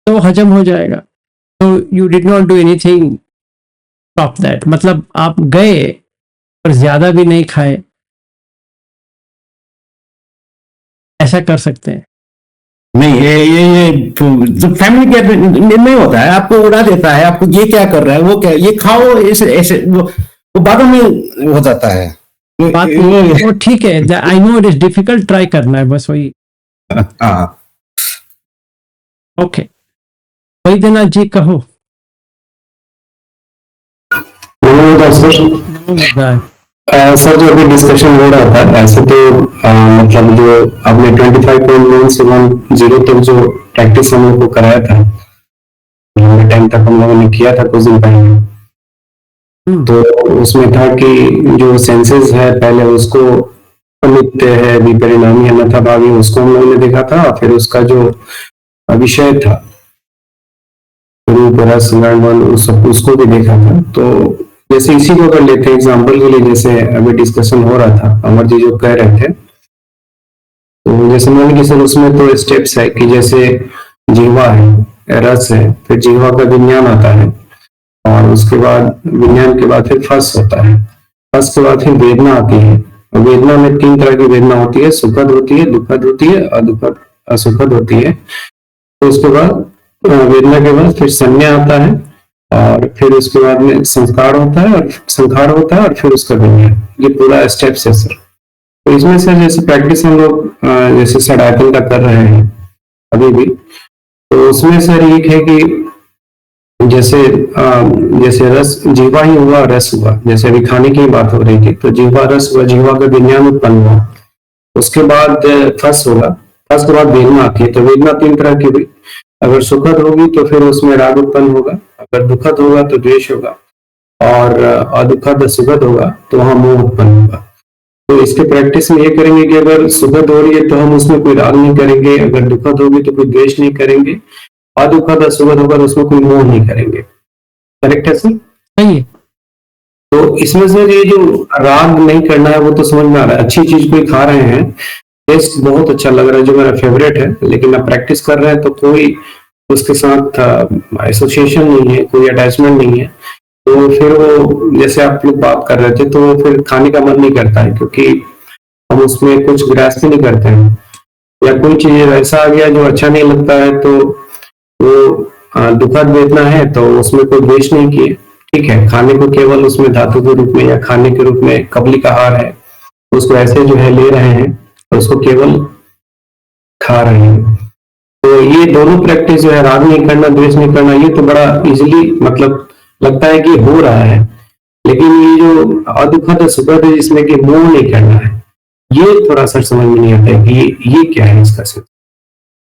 तो हजम हो जाएगा। तो you did not do anything stop that, मतलब आप गए पर ज्यादा भी नहीं खाए, ऐसा कर सकते हैं।
नहीं, ये जो फैमिली के नहीं होता है, आपको उड़ा देता है, आपको ये क्या कर रहा है, वो क्या, ये खाओ, ऐसे ऐसे वो बातों में हो जाता है।
बात वो ठीक है, I know it is difficult, try करना है बस वही।
हाँ,
ओके, वैद्यनाथ जी कहो।
सर
नमो बुद्धाय।
सर जो अभी डिस्कशन हो रहा था, ऐसे तो मतलब जो आपने 25.1 से 10 तक जो प्रैक्टिस हम लोग को कराया था, लंबे टाइम तक हम लोगों ने किया था कुछ दिन पहले। तो उसमें था कि जो सेंसेस है पहले उसको नित्य है, विपरिणामी है, अन्यथा भावी, उसको हम लोगों ने देखा था। फिर उसका जो विषय था रूप रस गण उसको भी देखा था। तो जैसे इसी को अगर लेते हैं एग्जाम्पल के लिए, जैसे अभी डिस्कशन हो रहा था, अमर जी जो कह रहे थे, तो जैसे मान लीजिए सर उसमें तो स्टेप्स है कि जैसे जीवा है, रस है, फिर जीवा का विज्ञान आता है, और उसके बाद विज्ञान के बाद फिर फस होता है, फस के बाद फिर वेदना आती है। और वेदना में 3 तरह की वेदना होती है, सुखद होती है, दुखद होती है, अदुखद असुखद होती है। तो उसके बाद वेदना के बाद फिर संज्ञा आता है, और फिर उसके बाद में संस्कार होता है, और संस्कार होता है, और फिर उसका विज्ञान। ये पूरा स्टेप्स है सर। तो इसमें सर जैसे प्रैक्टिस हम लोग जैसे सडायतन का कर रहे हैं अभी भी, तो उसमें सर एक है कि जैसे जैसे रस जीवा ही हुआ, रस हुआ, जैसे अभी खाने की बात हो रही थी, तो जीवा रस हुआ, जीवा का विज्ञान उत्पन्न हुआ। उसके बाद फस होगा, फस के बाद वेदना आती है। तो वेदना 3 तरह की हुई, अगर सुखद होगी तो फिर उसमें राग उत्पन्न होगा, अगर दुखद होगा तो द्वेष होगा, और अदुखद सुखद होगा तो वहां मोह उत्पन्न होगा। तो इसके प्रैक्टिस में ये करेंगे कि अगर सुखद हो रही है तो हम उसमें कोई राग नहीं करेंगे, अगर दुखद होगी तो कोई द्वेष नहीं करेंगे, अदुखद सुखद होगा तो उसमें कोई मोह नहीं करेंगे। करेक्ट है सर?
सही है।
तो इसमें सर ये जो राग नहीं करना है वो तो समझ में आ रहा है, अच्छी चीज कोई खा रहे हैं, टेस्ट बहुत अच्छा लग रहा है, जो मेरा फेवरेट है, लेकिन आप प्रैक्टिस कर रहे हैं तो कोई उसके साथ एसोसिएशन नहीं है, कोई अटैचमेंट नहीं है, तो फिर वो जैसे आप लोग बात कर रहे थे, तो फिर खाने का मन नहीं करता है, क्योंकि हम उसमें कुछ ग्रास्प नहीं करते हैं, या कोई चीज ऐसा आ गया जो अच्छा नहीं लगता है, तो वो दुखद वेदना है, तो उसमें कोई द्वेष नहीं किए, ठीक है, खाने को केवल उसमें धातु के रूप में या खाने के रूप में कबलिक आहार है, उसको ऐसे जो है ले रहे हैं, और उसको केवल खा रहे हैं। तो ये दोनों प्रैक्टिस जो है, राग नहीं करना, द्वेष नहीं करना, ये तो बड़ा इजीली मतलब लगता है कि हो रहा है, लेकिन ये जो अदुखद सुखद है जिसमें कि मोह नहीं करना है, ये थोड़ा सा समझ में नहीं आता है कि ये क्या है इसका सिर्फ।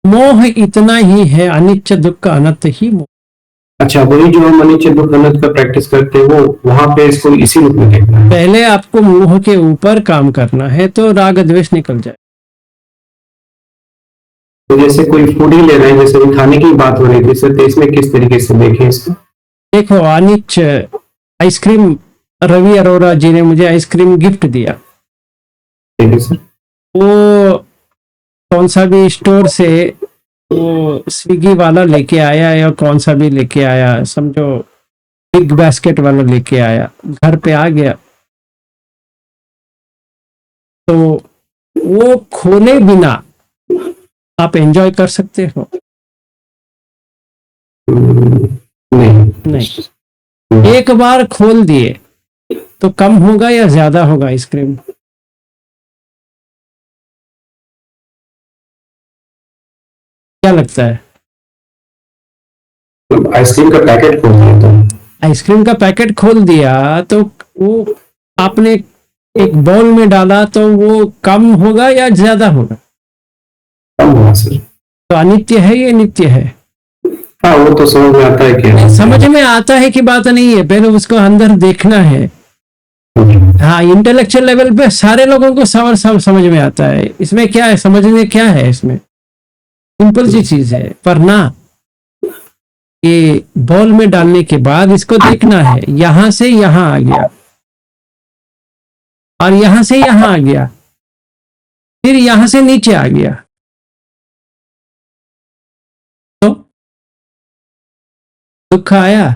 मोह इतना ही है, अनित्य दुख अनंत ही मोह।
अच्छा, वही जो हम अनित्य दुख अनंत का प्रैक्टिस करते हैं, वो वहां पे इसको इसी रूप में देखना है।
पहले आपको मोह के ऊपर काम करना है तो राग द्वेष निकल जाए।
तो जैसे कोई फूड ही ले रहे हैं, जैसे अभी खाने की बात हो रही थी सर, तो इसमें किस तरीके से देखें इसको?
देखो, अनित्य आइसक्रीम, रवि अरोरा जी ने मुझे आइसक्रीम गिफ्ट दिया,
ठीक है सर।
वो कौन सा भी स्टोर से वो स्विगी वाला लेके आया या कौन सा भी लेके आया, समझो बिग बास्केट वाला लेके आया, घर पे आ गया, तो वो खोले बिना आप एंजॉय कर सकते हो?
नहीं।
नहीं। एक बार खोल दिए तो कम होगा या ज्यादा होगा आइसक्रीम? क्या लगता है?
आइसक्रीम का पैकेट खोल दिया तो
आइसक्रीम का पैकेट खोल दिया तो वो आपने एक बाउल में डाला तो वो कम होगा या ज्यादा होगा?
कम हुआ सर।
तो अनित्य है ये नित्य है?
हाँ, वो तो समझ में आता है कि
समझ में आता है कि बात नहीं है, पहले उसको अंदर देखना है। हाँ, इंटेलेक्चुअल लेवल पे सारे लोगों को सब समझ में आता है। इसमें क्या है, समझने क्या है इसमें? सिंपल सी चीज है। पर ना, ये बॉल में डालने के बाद इसको देखना है, यहां से यहां आ गया और यहां से यहां आ गया, फिर यहां से नीचे आ गया, तो दुख आया।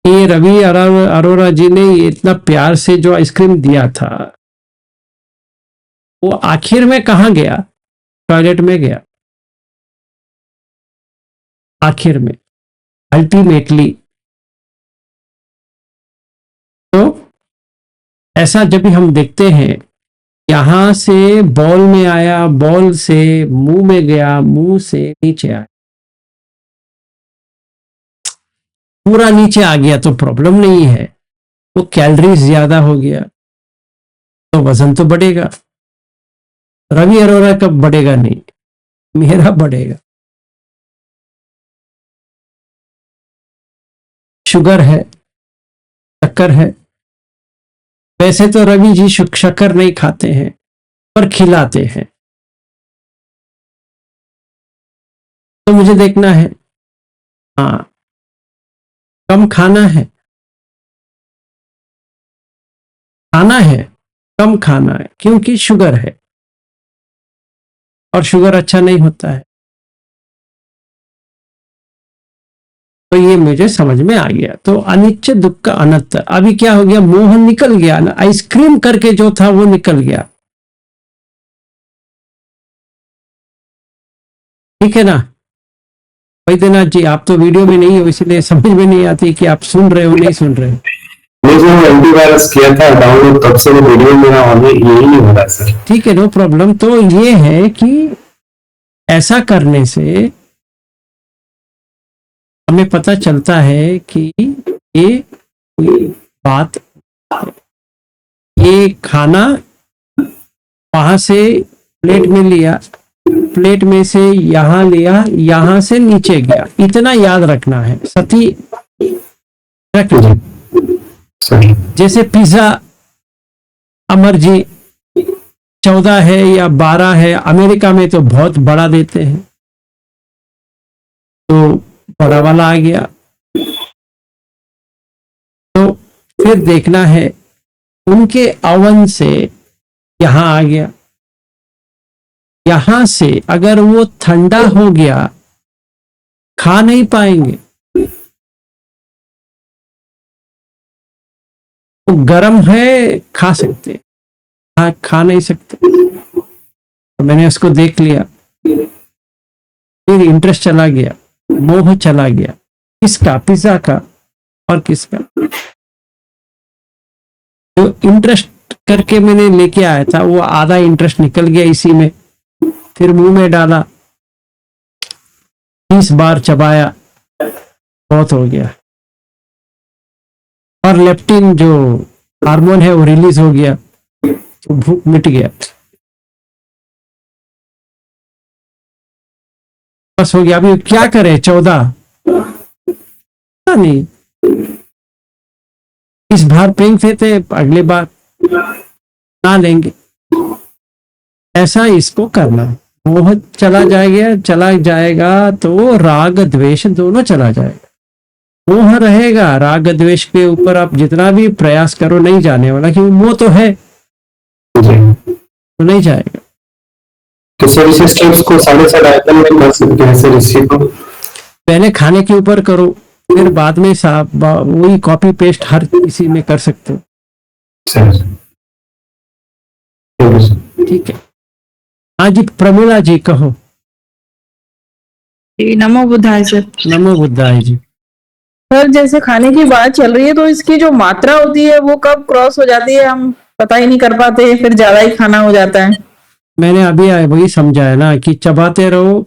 ये रवि अरोरा जी ने इतना प्यार से जो आइसक्रीम दिया था, वो आखिर में कहां गया? टॉयलेट में गया आखिर में, अल्टीमेटली। तो ऐसा जब भी हम देखते हैं, यहां से बॉल में आया, बॉल से मुंह में गया, मुंह से नीचे आया, पूरा नीचे आ गया तो प्रॉब्लम नहीं है। तो कैलोरीज ज्यादा हो गया तो वजन तो बढ़ेगा। रवि अरोरा का बढ़ेगा नहीं, मेरा बढ़ेगा। शुगर है, शक्कर है। वैसे तो रवि जी शक्कर नहीं खाते हैं, पर खिलाते हैं। तो मुझे देखना है, हाँ, कम खाना है, खाना है, कम खाना है, क्योंकि शुगर है और शुगर अच्छा नहीं होता है। तो ये मुझे समझ में आ गया। तो अनिच्च दुख अनंत। अभी क्या हो गया, मोह निकल गया ना, आइसक्रीम करके जो था वो निकल गया। ठीक है ना वैद्यनाथ जी? आप तो वीडियो में नहीं हो, इसलिए समझ में नहीं आती कि आप सुन रहे हो नहीं सुन रहे हो।
वो जो एंटीवायरस किया था डाउनलोड, तब से वो वीडियो मेरा ऑन यही नहीं हो रहा है सर।
ठीक है, नो प्रॉब्लम। तो ये है कि ऐसा करने से हमें पता चलता है कि ये कोई बात, ये खाना वहां से प्लेट में लिया, प्लेट में से यहां लिया, यहां से नीचे गया, इतना याद रखना है। सती रख लीजिए।
सर
जैसे पिज्जा अमर जी 14 है या 12 है, अमेरिका में तो बहुत बड़ा देते हैं, तो बड़ा वाला आ गया। तो फिर देखना है, उनके अवन से यहां आ गया, यहां से अगर वो ठंडा हो गया, खा नहीं पाएंगे। वो गर्म है, खा सकते, खा नहीं सकते। तो मैंने उसको देख लिया, फिर इंटरेस्ट चला गया, मोह चला गया। किसका? पिज्जा का और किसका? जो इंटरेस्ट करके मैंने लेके आया था, वो आधा इंटरेस्ट निकल गया इसी में। फिर मुंह में डाला, 30 बार चबाया, बहुत हो गया। और लेप्टिन जो हार्मोन है वो रिलीज हो गया, तो भूख मिट गया, बस हो गया। अभी क्या करें? 14 नहीं, इस बार पेंग थे, अगले बार ना लेंगे। ऐसा इसको करना है। मोह चला जाएगा तो राग द्वेष दोनों चला जाएगा। मोह रहेगा, राग द्वेष के ऊपर आप जितना भी प्रयास करो नहीं जाने वाला, क्योंकि मोह तो है, तो नहीं जाएगा।
तो सर इस स्टेप्स को 7.5 आयतन में कर सकते हैं सर इसी को?
पहले खाने के ऊपर करो, फिर बाद में वही कॉपी पेस्ट हर किसी में कर सकते हो।
सर
ठीक है। हाँ जी, प्रमिला जी कहो।
जी, नमो बुद्धाय सर।
नमो बुद्धाय जी।
सर, जैसे खाने की बात चल रही है, तो इसकी जो मात्रा होती है वो कब क्रॉस हो जाती है, हम पता ही नहीं कर पाते, फिर ज्यादा ही खाना हो जाता है।
मैंने अभी वही समझाया ना कि चबाते रहो,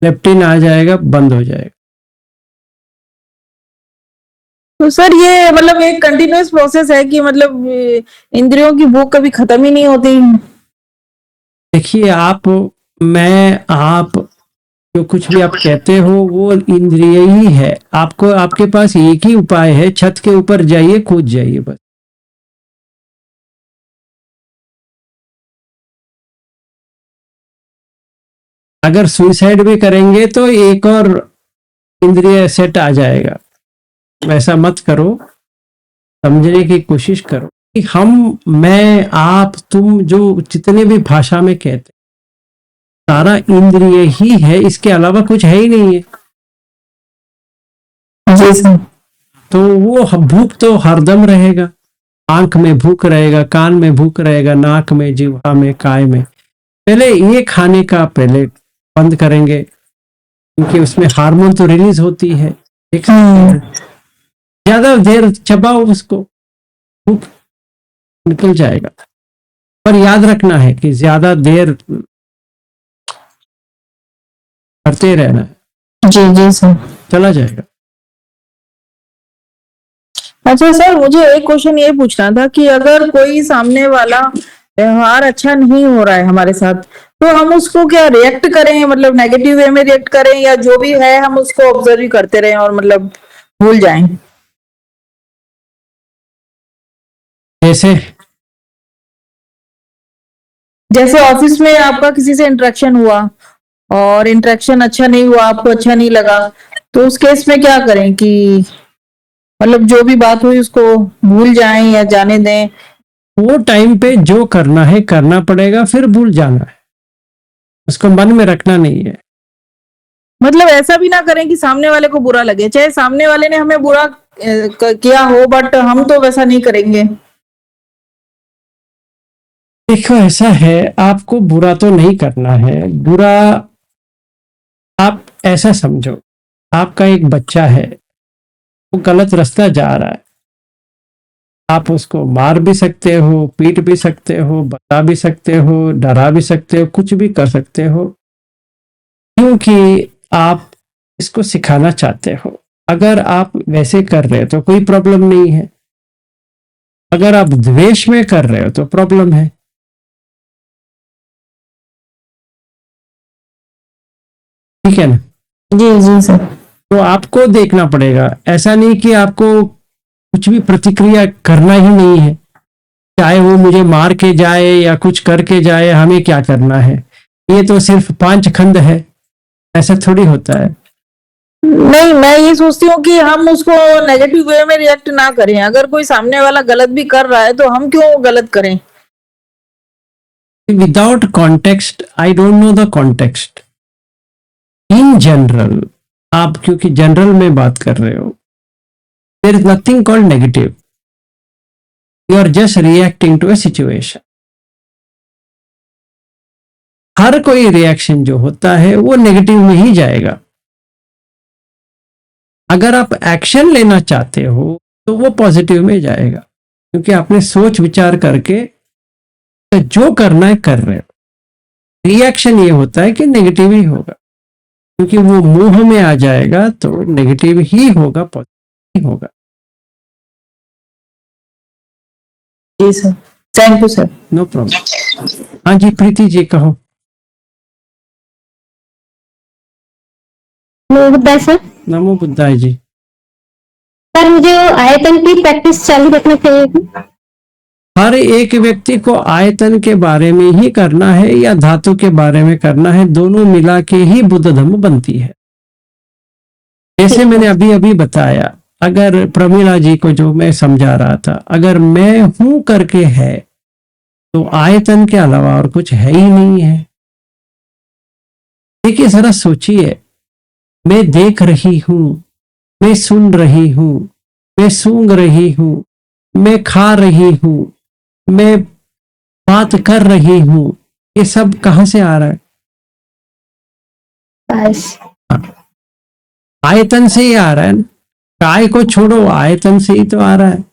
लेप्टिन आ जाएगा, बंद हो जाएगा।
तो सर ये मतलब एक कंटिन्यूअस प्रोसेस है कि मतलब इंद्रियों की भूख कभी खत्म ही नहीं होती।
देखिए आप, मैं, आप, जो कुछ भी आप कहते हो वो इंद्रिय ही है। आपको, आपके पास एक ही उपाय है, छत के ऊपर जाइए, कूद जाइए बस। अगर सुसाइड भी करेंगे तो एक और इंद्रिय सेट आ जाएगा। वैसा मत करो, समझने की कोशिश करो कि हम, मैं, आप, तुम, जो जितने भी भाषा में कहते हैं, सारा इंद्रिय ही है, इसके अलावा कुछ है ही नहीं है।
जी सर।
तो वो भूख तो हरदम रहेगा। आंख में भूख रहेगा, कान में भूख रहेगा, नाक में, जिह्वा में, काय में। पहले ये खाने का पहले बंद करेंगे, क्योंकि उसमें हार्मोन तो रिलीज होती है। एक ज्यादा देर चबाओ उसको, भूख निकल जाएगा। पर याद रखना है कि ज्यादा देर करते रहना है,
जी जी सर।
चला जाएगा।
अच्छा सर, मुझे एक क्वेश्चन ये पूछना था कि अगर कोई सामने वाला व्यवहार अच्छा नहीं हो रहा है हमारे साथ, तो हम उसको क्या रिएक्ट करें, मतलब नेगेटिव वे में रिएक्ट करें, या जो भी है हम उसको ऑब्जर्व ही करते रहें और मतलब भूल जाएं?
जैसे
जैसे ऑफिस में आपका किसी से इंटरेक्शन हुआ और इंटरेक्शन अच्छा नहीं हुआ, आपको अच्छा नहीं लगा, तो उस केस में क्या करें कि मतलब जो भी बात हुई उसको भूल जाएं या जाने दें?
वो टाइम पे जो करना है करना पड़ेगा, फिर भूल जाना है, उसको मन में रखना नहीं है।
मतलब ऐसा भी ना करें कि सामने वाले को बुरा लगे, चाहे सामने वाले ने हमें बुरा किया हो, बट हम तो वैसा नहीं करेंगे।
देखो ऐसा है, आपको बुरा तो नहीं करना है। बुरा, आप ऐसा समझो, आपका एक बच्चा है, वो गलत रास्ता जा रहा है। आप उसको मार भी सकते हो, पीट भी सकते हो, बता भी सकते हो, डरा भी सकते हो, कुछ भी कर सकते हो, क्योंकि आप इसको सिखाना चाहते हो। अगर आप वैसे कर रहे हो तो कोई प्रॉब्लम नहीं है। अगर आप द्वेष में कर रहे हो तो प्रॉब्लम है। ठीक है ना?
जी जी सर।
तो आपको देखना पड़ेगा। ऐसा नहीं कि आपको कुछ भी प्रतिक्रिया करना ही नहीं है, चाहे वो मुझे मार के जाए या कुछ करके जाए, हमें क्या करना है। ये तो सिर्फ 5 खंड है, ऐसा थोड़ी होता है।
नहीं, मैं ये सोचती हूँ कि हम उसको नेगेटिव वे में रिएक्ट ना करें। अगर कोई सामने वाला गलत भी कर रहा है तो हम क्यों गलत करें?
Without context, I don't know the context. In general, आप क्योंकि जनरल में बात कर रहे हो, there is nothing called negative. You are just reacting to a situation. हर कोई रिएक्शन जो होता है वो नेगेटिव में ही जाएगा। अगर आप एक्शन लेना चाहते हो तो वो पॉजिटिव में जाएगा, क्योंकि आपने सोच विचार करके जो करना है कर रहे हो। रिएक्शन ये होता है कि नेगेटिव ही होगा, क्योंकि वो मुंह में आ जाएगा तो नेगेटिव ही होगा, पॉजिटिव होगा।
जी sir, thank you sir.
No problem. हाँ जी, प्रीति जी कहो।
बुद्धा सर।
नमो बुद्धाय जी।
सर मुझे वो आयतन की प्रैक्टिस चालू रखना चाहिए थी।
हर एक व्यक्ति को आयतन के बारे में ही करना है या धातु के बारे में करना है, दोनों मिला के ही बुद्ध धम्म बनती है। जैसे मैंने अभी अभी बताया, अगर प्रमीला जी को जो मैं समझा रहा था, अगर मैं हूं करके है तो आयतन के अलावा और कुछ है ही नहीं है। देखिए जरा सोचिए, मैं देख रही हूं, मैं सुन रही हूं, मैं सूंघ रही हूं, मैं खा रही हूं, मैं बात कर रही हूं, ये सब कहां से आ रहा है?
बस।
आयतन से ही आ रहा है ना। काय को छोड़ो, आयतन से ही तो आ रहा है।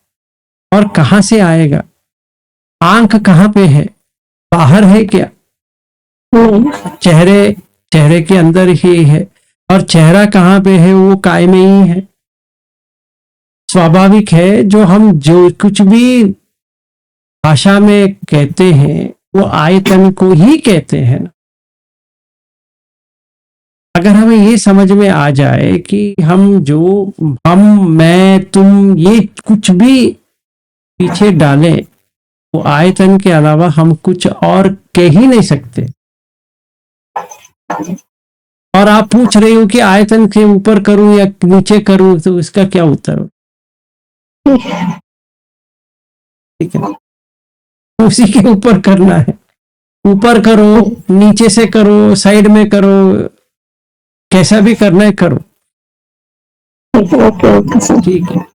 और कहां से आएगा? आंख कहां पे है? बाहर है क्या? चेहरे, चेहरे के अंदर ही है। और चेहरा कहां पे है? वो काय में ही है। स्वाभाविक है, जो कुछ भी भाषा में कहते हैं वो आयतन को ही कहते हैं ना। अगर हमें ये समझ में आ जाए कि मैं, तुम, ये कुछ भी पीछे डालें, वो आयतन के अलावा हम कुछ और कह ही नहीं सकते। और आप पूछ रहे हो कि आयतन के ऊपर करूं या नीचे करूं, तो इसका क्या उत्तर हो? ठीक है, उसी के ऊपर करना है। ऊपर करो, नीचे से करो, साइड में करो, कैसा भी करना है करो।
Okay okay sir.
ठीक है,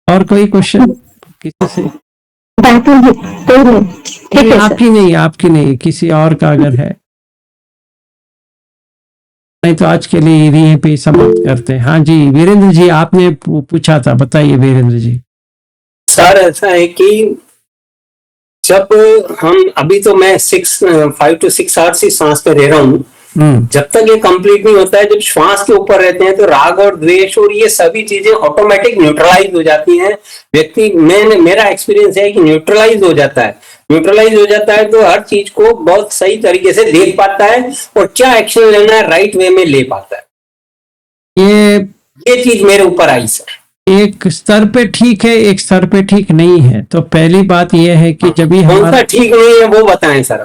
और कोई क्वेश्चन किसी से?
बाकी कोई नहीं, ठीक है सर।
आपकी नहीं, किसी और का अगर है, नहीं तो आज के लिए यहीं पे समाप्त करते हैं। हाँ जी, वीरेंद्र जी, आपने पूछा था, बताइए वीरेंद्र जी।
सर ऐसा है कि जब हम अभी तो मैं 5 to 6 आवर्स की सांस पे रह रहा हूँ, जब तक ये कंप्लीट नहीं होता है, जब श्वास के ऊपर रहते हैं तो राग और द्वेष और ये सभी चीजें ऑटोमेटिक न्यूट्रलाइज हो जाती हैं। व्यक्ति, मेरा एक्सपीरियंस है कि न्यूट्रलाइज हो जाता है तो हर चीज को बहुत सही तरीके से देख पाता है और क्या एक्शन लेना है राइट वे में ले पाता है। ये चीज मेरे ऊपर आई सर।
एक स्तर पे ठीक है, एक स्तर पे ठीक नहीं है। तो पहली बात यह है कि जब भी
कौन सा ठीक नहीं है वो बताएं सर।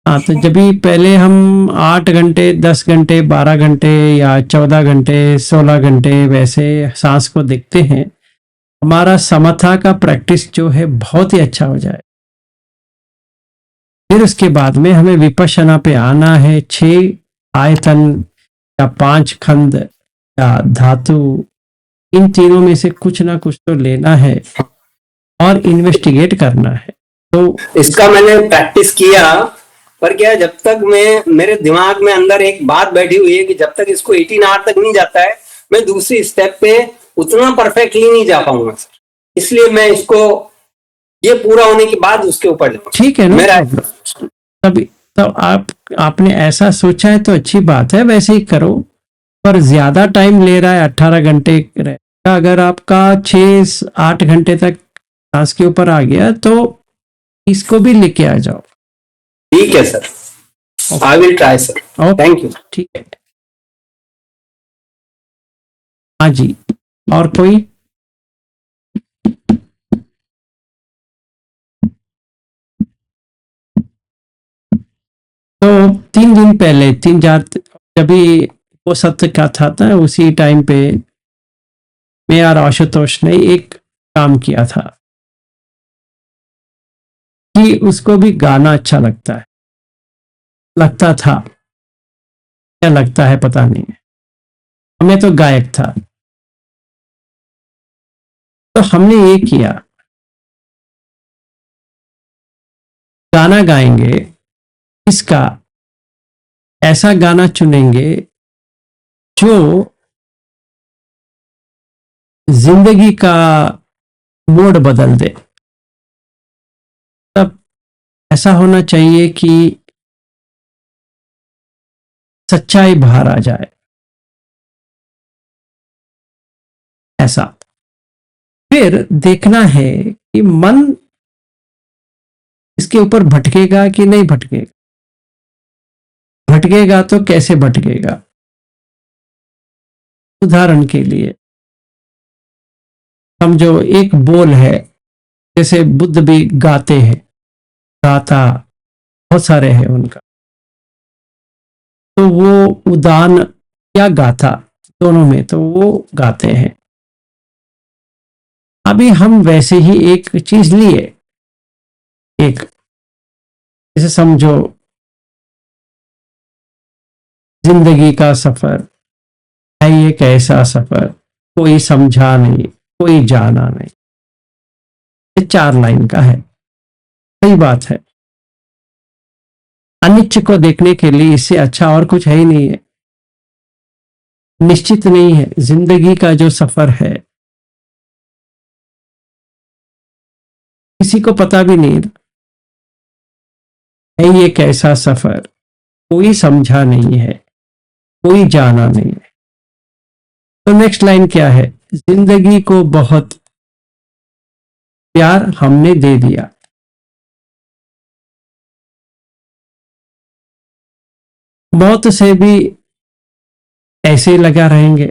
हाँ, तो जब भी पहले हम 8 घंटे, 10 घंटे, 12 घंटे या 14 घंटे, 16 घंटे वैसे सांस को देखते हैं, हमारा समथा का प्रैक्टिस जो है बहुत ही अच्छा हो जाए। फिर उसके बाद में हमें विपश्यना पे आना है। 6 आयतन या 5 खंड या धातु, इन तीनों में से कुछ ना कुछ तो लेना है और इन्वेस्टिगेट करना है। तो
इसका मैंने प्रैक्टिस किया, पर क्या, जब तक मेरे दिमाग में अंदर एक बात बैठी हुई है कि जब तक इसको 18 आवर तक नहीं जाता है, मैं दूसरी स्टेप पे उतना परफेक्टली नहीं जा पाऊंगा सर। इसलिए मैं इसको, ये पूरा होने के बाद उसके ऊपर जाऊंगा।
ठीक है ना,
मेरा
तो आपने ऐसा सोचा है तो अच्छी बात है, वैसे ही करो। पर ज्यादा टाइम ले रहा है, 18 घंटे रहेगा। अगर आपका 6-8 घंटे तक सांस के ऊपर आ गया तो इसको भी लेके आ जाओ।
ठीक है sir, I will try sir. Thank you.
ठीक है, हाँ जी, और कोई? तो 3 दिन पहले, 3-4, जब भी वो सत्य का था उसी टाइम पे मैं और आशुतोष ने एक काम किया था कि उसको भी गाना अच्छा लगता था, क्या लगता है पता नहीं, मैं तो गायक था। तो हमने ये किया, गाना गाएंगे, इसका ऐसा गाना चुनेंगे जो जिंदगी का मोड़ बदल दे। तब ऐसा होना चाहिए कि सच्चाई बाहर आ जाए, ऐसा। फिर देखना है कि मन इसके ऊपर भटकेगा कि नहीं भटकेगा। भटकेगा तो कैसे भटकेगा? उदाहरण के लिए समझो एक बोल है, जैसे बुद्ध भी गाते हैं, गाता बहुत सारे हैं उनका, तो वो उदान या गाथा दोनों में तो वो गाते हैं। अभी हम वैसे ही एक चीज लिए, एक जैसे समझो जिंदगी का सफर है, एक ऐसा सफर कोई समझा नहीं, कोई जाना नहीं। ये 4 लाइन का है, सही बात है। अनिश्चित को देखने के लिए इससे अच्छा और कुछ है ही नहीं है। निश्चित नहीं है जिंदगी का जो सफर है, किसी को पता भी नहीं है ये कैसा सफर, कोई समझा नहीं है, कोई जाना नहीं है। तो नेक्स्ट लाइन क्या है? जिंदगी को बहुत प्यार हमने दे दिया। बहुत से भी ऐसे ही लगा रहेंगे,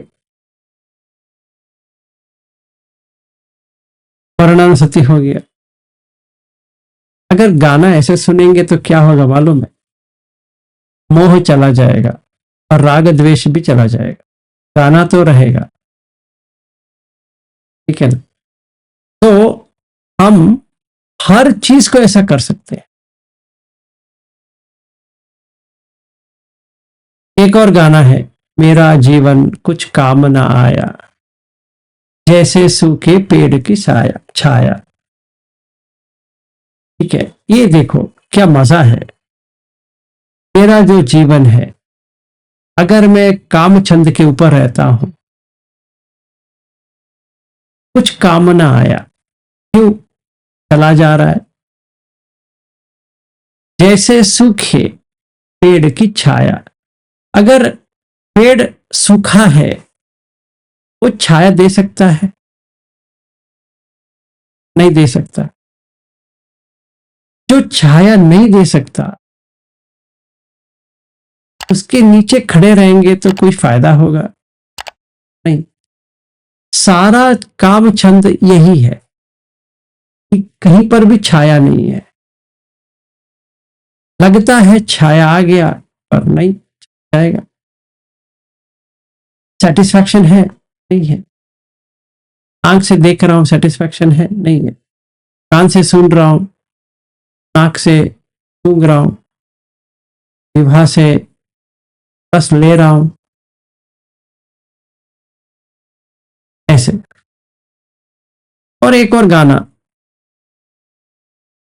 परिणाम सती हो गया। अगर गाना ऐसे सुनेंगे तो क्या होगा मालूम है? मोह चला जाएगा और राग द्वेष भी चला जाएगा, गाना तो रहेगा। ठीक है ना? तो हम हर चीज को ऐसा कर सकते हैं। एक और गाना है, मेरा जीवन कुछ काम ना आया, जैसे सूखे पेड़ की छाया छाया। ठीक है, ये देखो क्या मजा है। मेरा जो जीवन है, अगर मैं काम छंद के ऊपर रहता हूं, कुछ काम ना आया, क्यों चला जा रहा है? जैसे सूखे पेड़ की छाया। अगर पेड़ सूखा है, वो छाया दे सकता है? नहीं दे सकता। जो छाया नहीं दे सकता, उसके नीचे खड़े रहेंगे तो कोई फायदा होगा नहीं। सारा काम छंद यही है कि कहीं पर भी छाया नहीं है। लगता है छाया आ गया, पर नहीं जाएगा। सेटिस्फैक्शन है? नहीं है। आंख से देख रहा हूं, सेटिस्फैक्शन है? नहीं है। कान से सुन रहा हूं, नाक से सूंघ रहा हूं, जिह्वा से रस ले रहा हूं, ऐसे। और एक और गाना,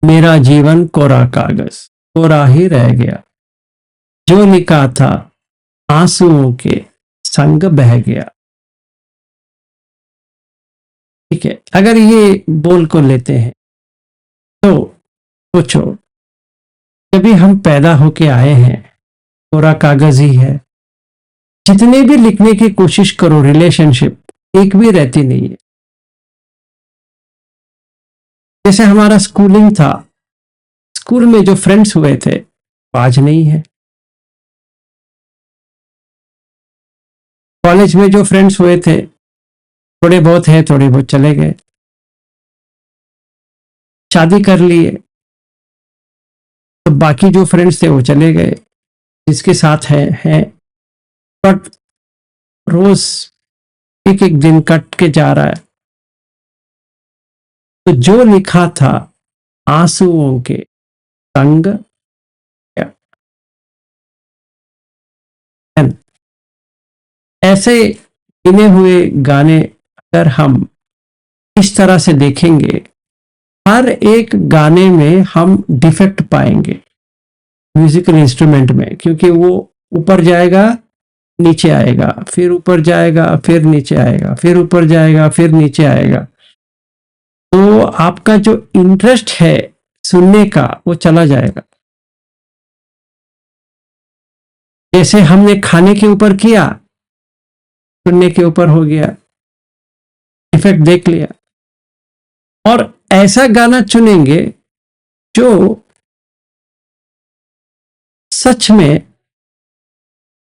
मेरा जीवन कोरा कागज, कोरा ही रह गया, जो लिखा था आंसुओं के संग बह गया। ठीक है, अगर ये बोल को लेते हैं तो सोचो, जब हम पैदा होके आए हैं, कोरा कागज ही है। जितने भी लिखने की कोशिश करो, रिलेशनशिप एक भी रहती नहीं है। जैसे हमारा स्कूलिंग था, स्कूल में जो फ्रेंड्स हुए थे, आज नहीं है। कॉलेज में जो फ्रेंड्स हुए थे, थोड़े बहुत है, थोड़े बहुत चले गए। शादी कर लिए तो बाकी जो फ्रेंड्स थे वो चले गए, जिसके साथ हैं। बट रोज एक एक दिन कट के जा रहा है। तो जो लिखा था आंसुओं के संग, ऐसे गिने हुए गाने अगर हम इस तरह से देखेंगे, हर एक गाने में हम डिफेक्ट पाएंगे म्यूजिकल इंस्ट्रूमेंट में, क्योंकि वो ऊपर जाएगा नीचे आएगा, फिर ऊपर जाएगा फिर नीचे आएगा, फिर ऊपर जाएगा फिर नीचे आएगा। तो आपका जो इंटरेस्ट है सुनने का, वो चला जाएगा। जैसे हमने खाने के ऊपर किया, सुनने के ऊपर हो गया, इफेक्ट देख लिया। और ऐसा गाना चुनेंगे जो सच में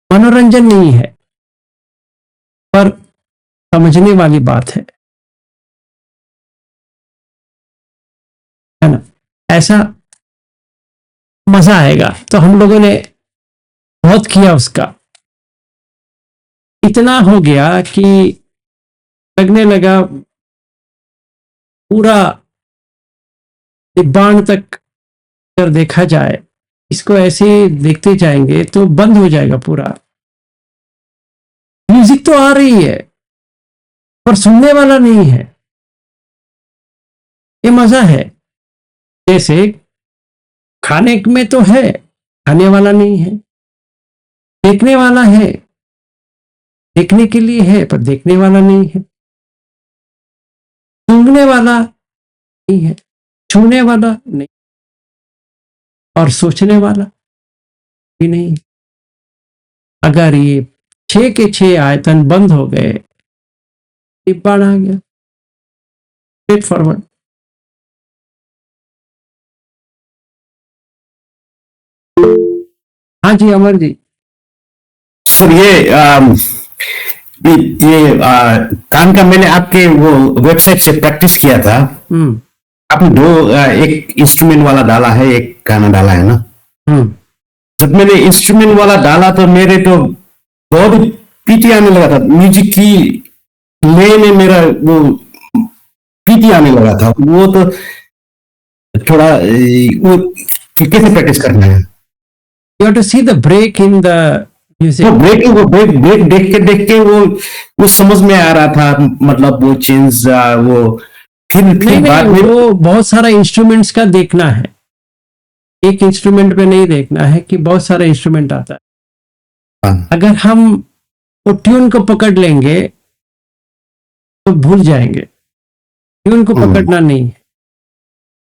मनोरंजन नहीं है, पर समझने वाली बात है ना? ऐसा मजा आएगा। तो हम लोगों ने बहुत किया उसका, इतना हो गया कि लगने लगा पूरा निब्बाण तक अगर देखा जाए, इसको ऐसे देखते जाएंगे तो बंद हो जाएगा पूरा। म्यूजिक तो आ रही है पर सुनने वाला नहीं है, ये मजा है। जैसे खाने में तो है, खाने वाला नहीं है। देखने वाला है, देखने के लिए है, पर देखने वाला नहीं है। सूंघने वाला नहीं है, छूने वाला नहीं, और सोचने वाला भी नहीं। अगर ये 6 के 6 आयतन बंद हो गए एक बाढ़ आ गया, स्ट्रेट फॉरवर्ड। हाँ जी अमर जी।
सर कान का मैंने आपके वो वेबसाइट से प्रैक्टिस किया था।
हम्म
आपने एक इंस्ट्रूमेंट वाला डाला है, एक गाना डाला है ना।
हम्म
जब मैंने इंस्ट्रूमेंट वाला डाला तो मेरे तो बहुत पीटी आने लगा था, म्यूजिक की ले में मेरा वो पीटी आने लगा था। वो तो थोड़ा वो कैसे प्रैक्टिस करना है?
You have to see the break in the music.
वो ब्रेक देख के वो समझ में आ रहा था, मतलब वो चेंज वो फिर बाद में
वो बहुत सारा इंस्ट्रूमेंट्स का देखना है, एक इंस्ट्रूमेंट पे नहीं देखना है कि बहुत सारा इंस्ट्रूमेंट आता है।
हाँ,
अगर हम वो ट्यून को पकड़ लेंगे तो भूल जाएंगे, ट्यून को पकड़ना नहीं है,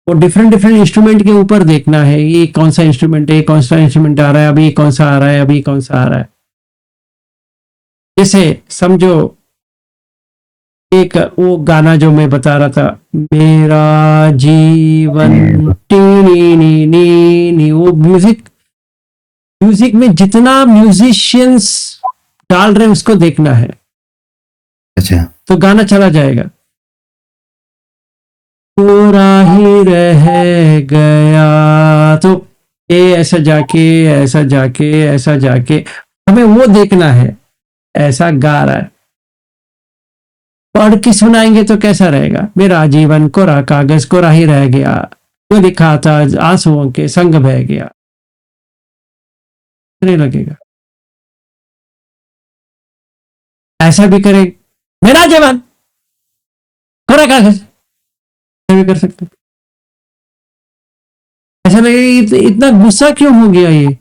वो डिफरेंट डिफरेंट इंस्ट्रूमेंट के ऊपर देखना है, ये कौन सा इंस्ट्रूमेंट है, कौन सा इंस्ट्रूमेंट आ रहा है, अभी कौन सा आ रहा है, अभी कौन सा आ रहा है। जैसे समझो एक वो गाना जो मैं बता रहा था, मेरा जीवन टी नी नी नी, वो म्यूजिक में जितना म्यूजिशियंस डाल रहे हैं उसको देखना है,
अच्छा,
तो गाना चला जाएगा। पूरा ही रह गया, तो ये ऐसा जाके ऐसा जाके ऐसा जाके, हमें वो देखना है, ऐसा गा रहा है। पढ़ के सुनाएंगे तो कैसा रहेगा, मेरा जीवन कोरा कागज कोरा ही रह गया, जो लिखा था आंसुओं के संग बह गया, नहीं लगेगा। ऐसा भी करे, मेरा जीवन कोरा कागज, ऐसा भी कर सकते। ऐसा लगेगा इतना गुस्सा क्यों हो गया ये,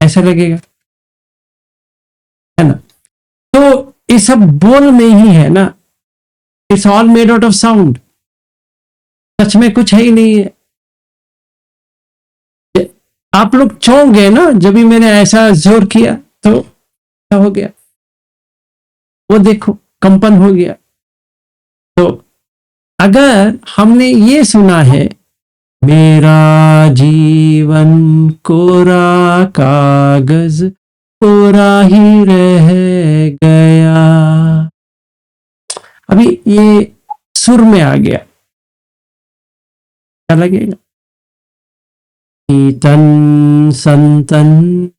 ऐसा लगेगा, है ना। तो ये सब बोल में ही है ना, it's all made out of sound, सच में कुछ है ही नहीं है। आप लोग चौंक गए ना जब भी मैंने ऐसा जोर किया, तो क्या हो गया, वो देखो कंपन हो गया। तो अगर हमने ये सुना है, मेरा जीवन कोरा कागज कोरा ही रह गया, अभी ये सुर में आ गया, क्या लगेगा, ईतन संतन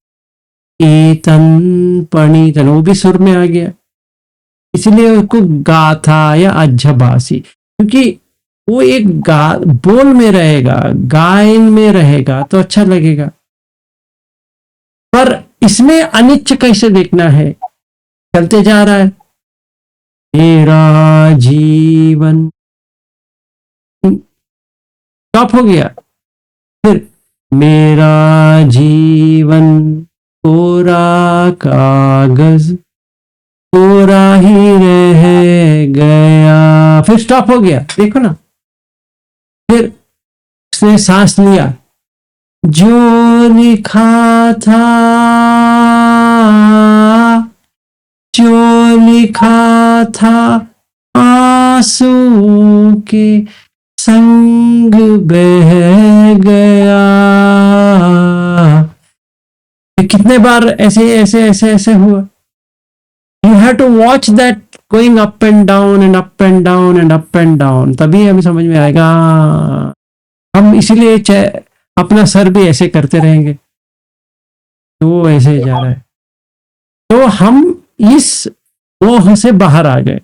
ईतन पणीतन, वो भी सुर में आ गया, इसलिए उसको गाथा या अज्झबासी, क्योंकि वो एक बोल में रहेगा, गायन में रहेगा तो अच्छा लगेगा। पर इसमें अनिच्छ कैसे देखना है, चलते जा रहा है, मेरा जीवन स्टॉप हो गया, फिर मेरा जीवन कोरा कागज कोरा ही रह गया, फिर स्टॉप हो गया, देखो ना। फिर उसने सांस लिया, जो लिखा था जो लिखा था आंसू के संग बह गया। कितने बार ऐसे ऐसे ऐसे ऐसे हुआ, you have to watch that going up and down and up and down and up and down, तभी हमें समझ में आएगा। हम इसीलिए अपना सर भी ऐसे करते रहेंगे तो वो ऐसे जा रहा है, तो हम इस मोह से बाहर आ गए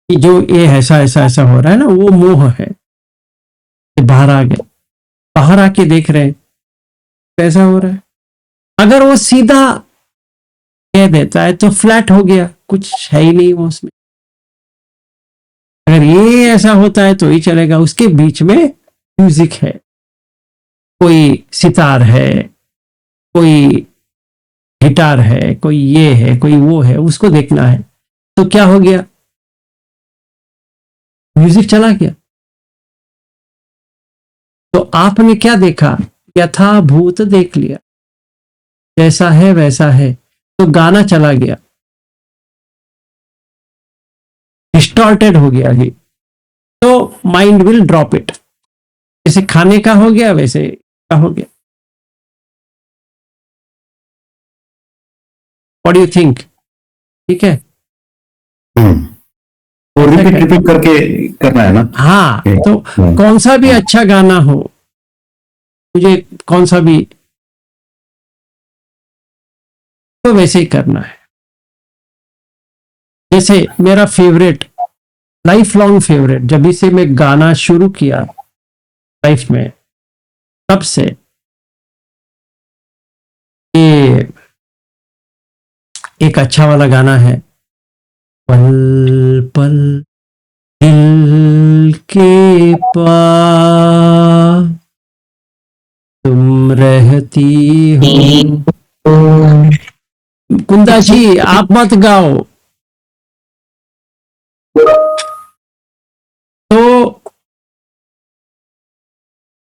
कि जो ये ऐसा ऐसा ऐसा हो रहा है ना, वो मोह है, बाहर आ गए, बाहर आके देख रहे हैं कैसा हो रहा है। अगर वो सीधा कह देता है तो फ्लैट हो गया, कुछ है ही नहीं वो उसमें। अगर ये ऐसा होता है तो ही चलेगा, उसके बीच में म्यूजिक है, कोई सितार है, कोई गिटार है, कोई ये है, कोई वो है, उसको देखना है। तो क्या हो गया, म्यूजिक चला गया। तो आपने क्या देखा, यथाभूत देख लिया। जैसा है वैसा है, तो गाना चला गया, डिस्टॉर्टेड हो गया ही, तो माइंड विल ड्रॉप इट। जैसे खाने का हो गया वैसे का हो गया। What do you think? ठीक है।
वो रिपीट करके करना है ना।
हाँ, तो कौन सा भी अच्छा गाना हो, मुझे कौन सा भी, तो वैसे ही करना है। जैसे मेरा फेवरेट, लाइफ लॉन्ग फेवरेट, जब से मैं गाना शुरू किया लाइफ में, तब से ये एक अच्छा वाला गाना है, पल पल दिल के पास तुम रहती हो। कुंदा जी आप मत गाओ। तो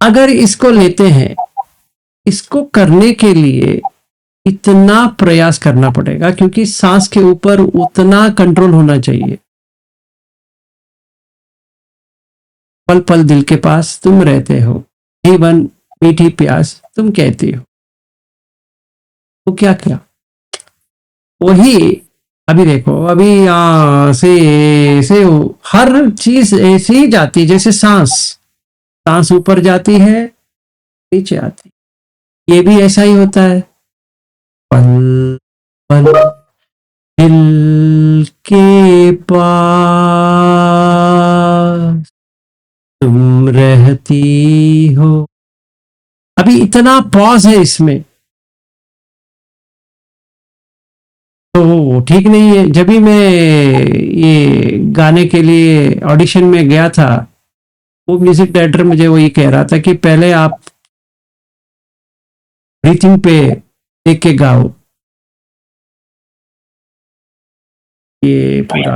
अगर इसको लेते हैं, इसको करने के लिए इतना प्रयास करना पड़ेगा, क्योंकि सांस के ऊपर उतना कंट्रोल होना चाहिए। पल पल दिल के पास तुम रहते हो, जीवन मीठी प्यास तुम कहती हो। तो क्या किया वही, अभी देखो, अभी यहाँ से हर चीज ऐसे ही जाती, जैसे सांस, सांस ऊपर जाती है नीचे आती, ये भी ऐसा ही होता है। पल पल दिल के पास तुम रहती हो। अभी इतना पॉज है इसमें, तो वो ठीक नहीं है। जब भी मैं ये गाने के लिए ऑडिशन में गया था, वो म्यूजिक डायरेक्टर मुझे वही कह रहा था कि पहले आप ब्रीथिंग पे देख के गाओ, ये पूरा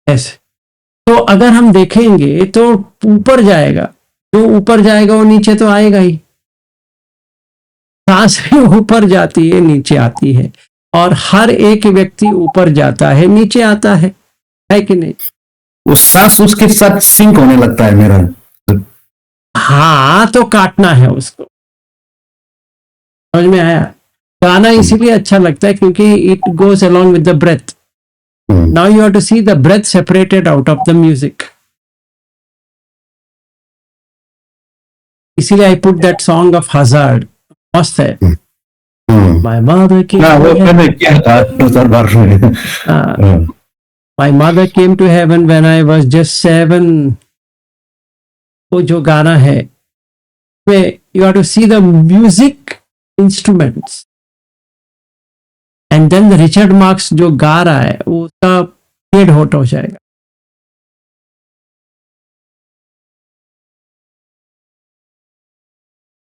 ऐसे। तो अगर हम देखेंगे तो ऊपर जाएगा, जो ऊपर जाएगा वो नीचे तो आएगा ही। सांस भी ऊपर जाती है नीचे आती है, और हर एक व्यक्ति ऊपर जाता है नीचे आता है कि नहीं?
वो सांस उसके साथ सिंक होने लगता है मेरा।
हाँ, तो काटना है उसको। समझ में आया? गाना इसीलिए अच्छा लगता है क्योंकि it goes along with the breath. Now you have to see the breath separated out of the music. इसीलिए I put that song of hazard, मस्त है। माय मदर की,
वो मैंने किया था 2012 में।
My mother came to heaven when I was just 7. वो जो गाना है, you have to see the music instruments, and then the Richard Marx जो गा रहा है, वो उसका पेड़ होट हो जाएगा।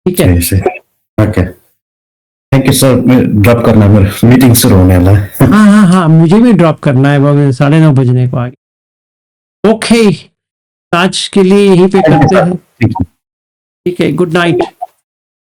ठीक है।
Okay, thank you sir. मैं ड्रॉप करना, मेरा मीटिंग शुरू होने वाला है।
हाँ हाँ हाँ, मुझे भी ड्रॉप करना है, वो 9:30 बजने को आगे। ओके, आज के लिए यहीं पे करते हैं। ठीक है, गुड नाइट।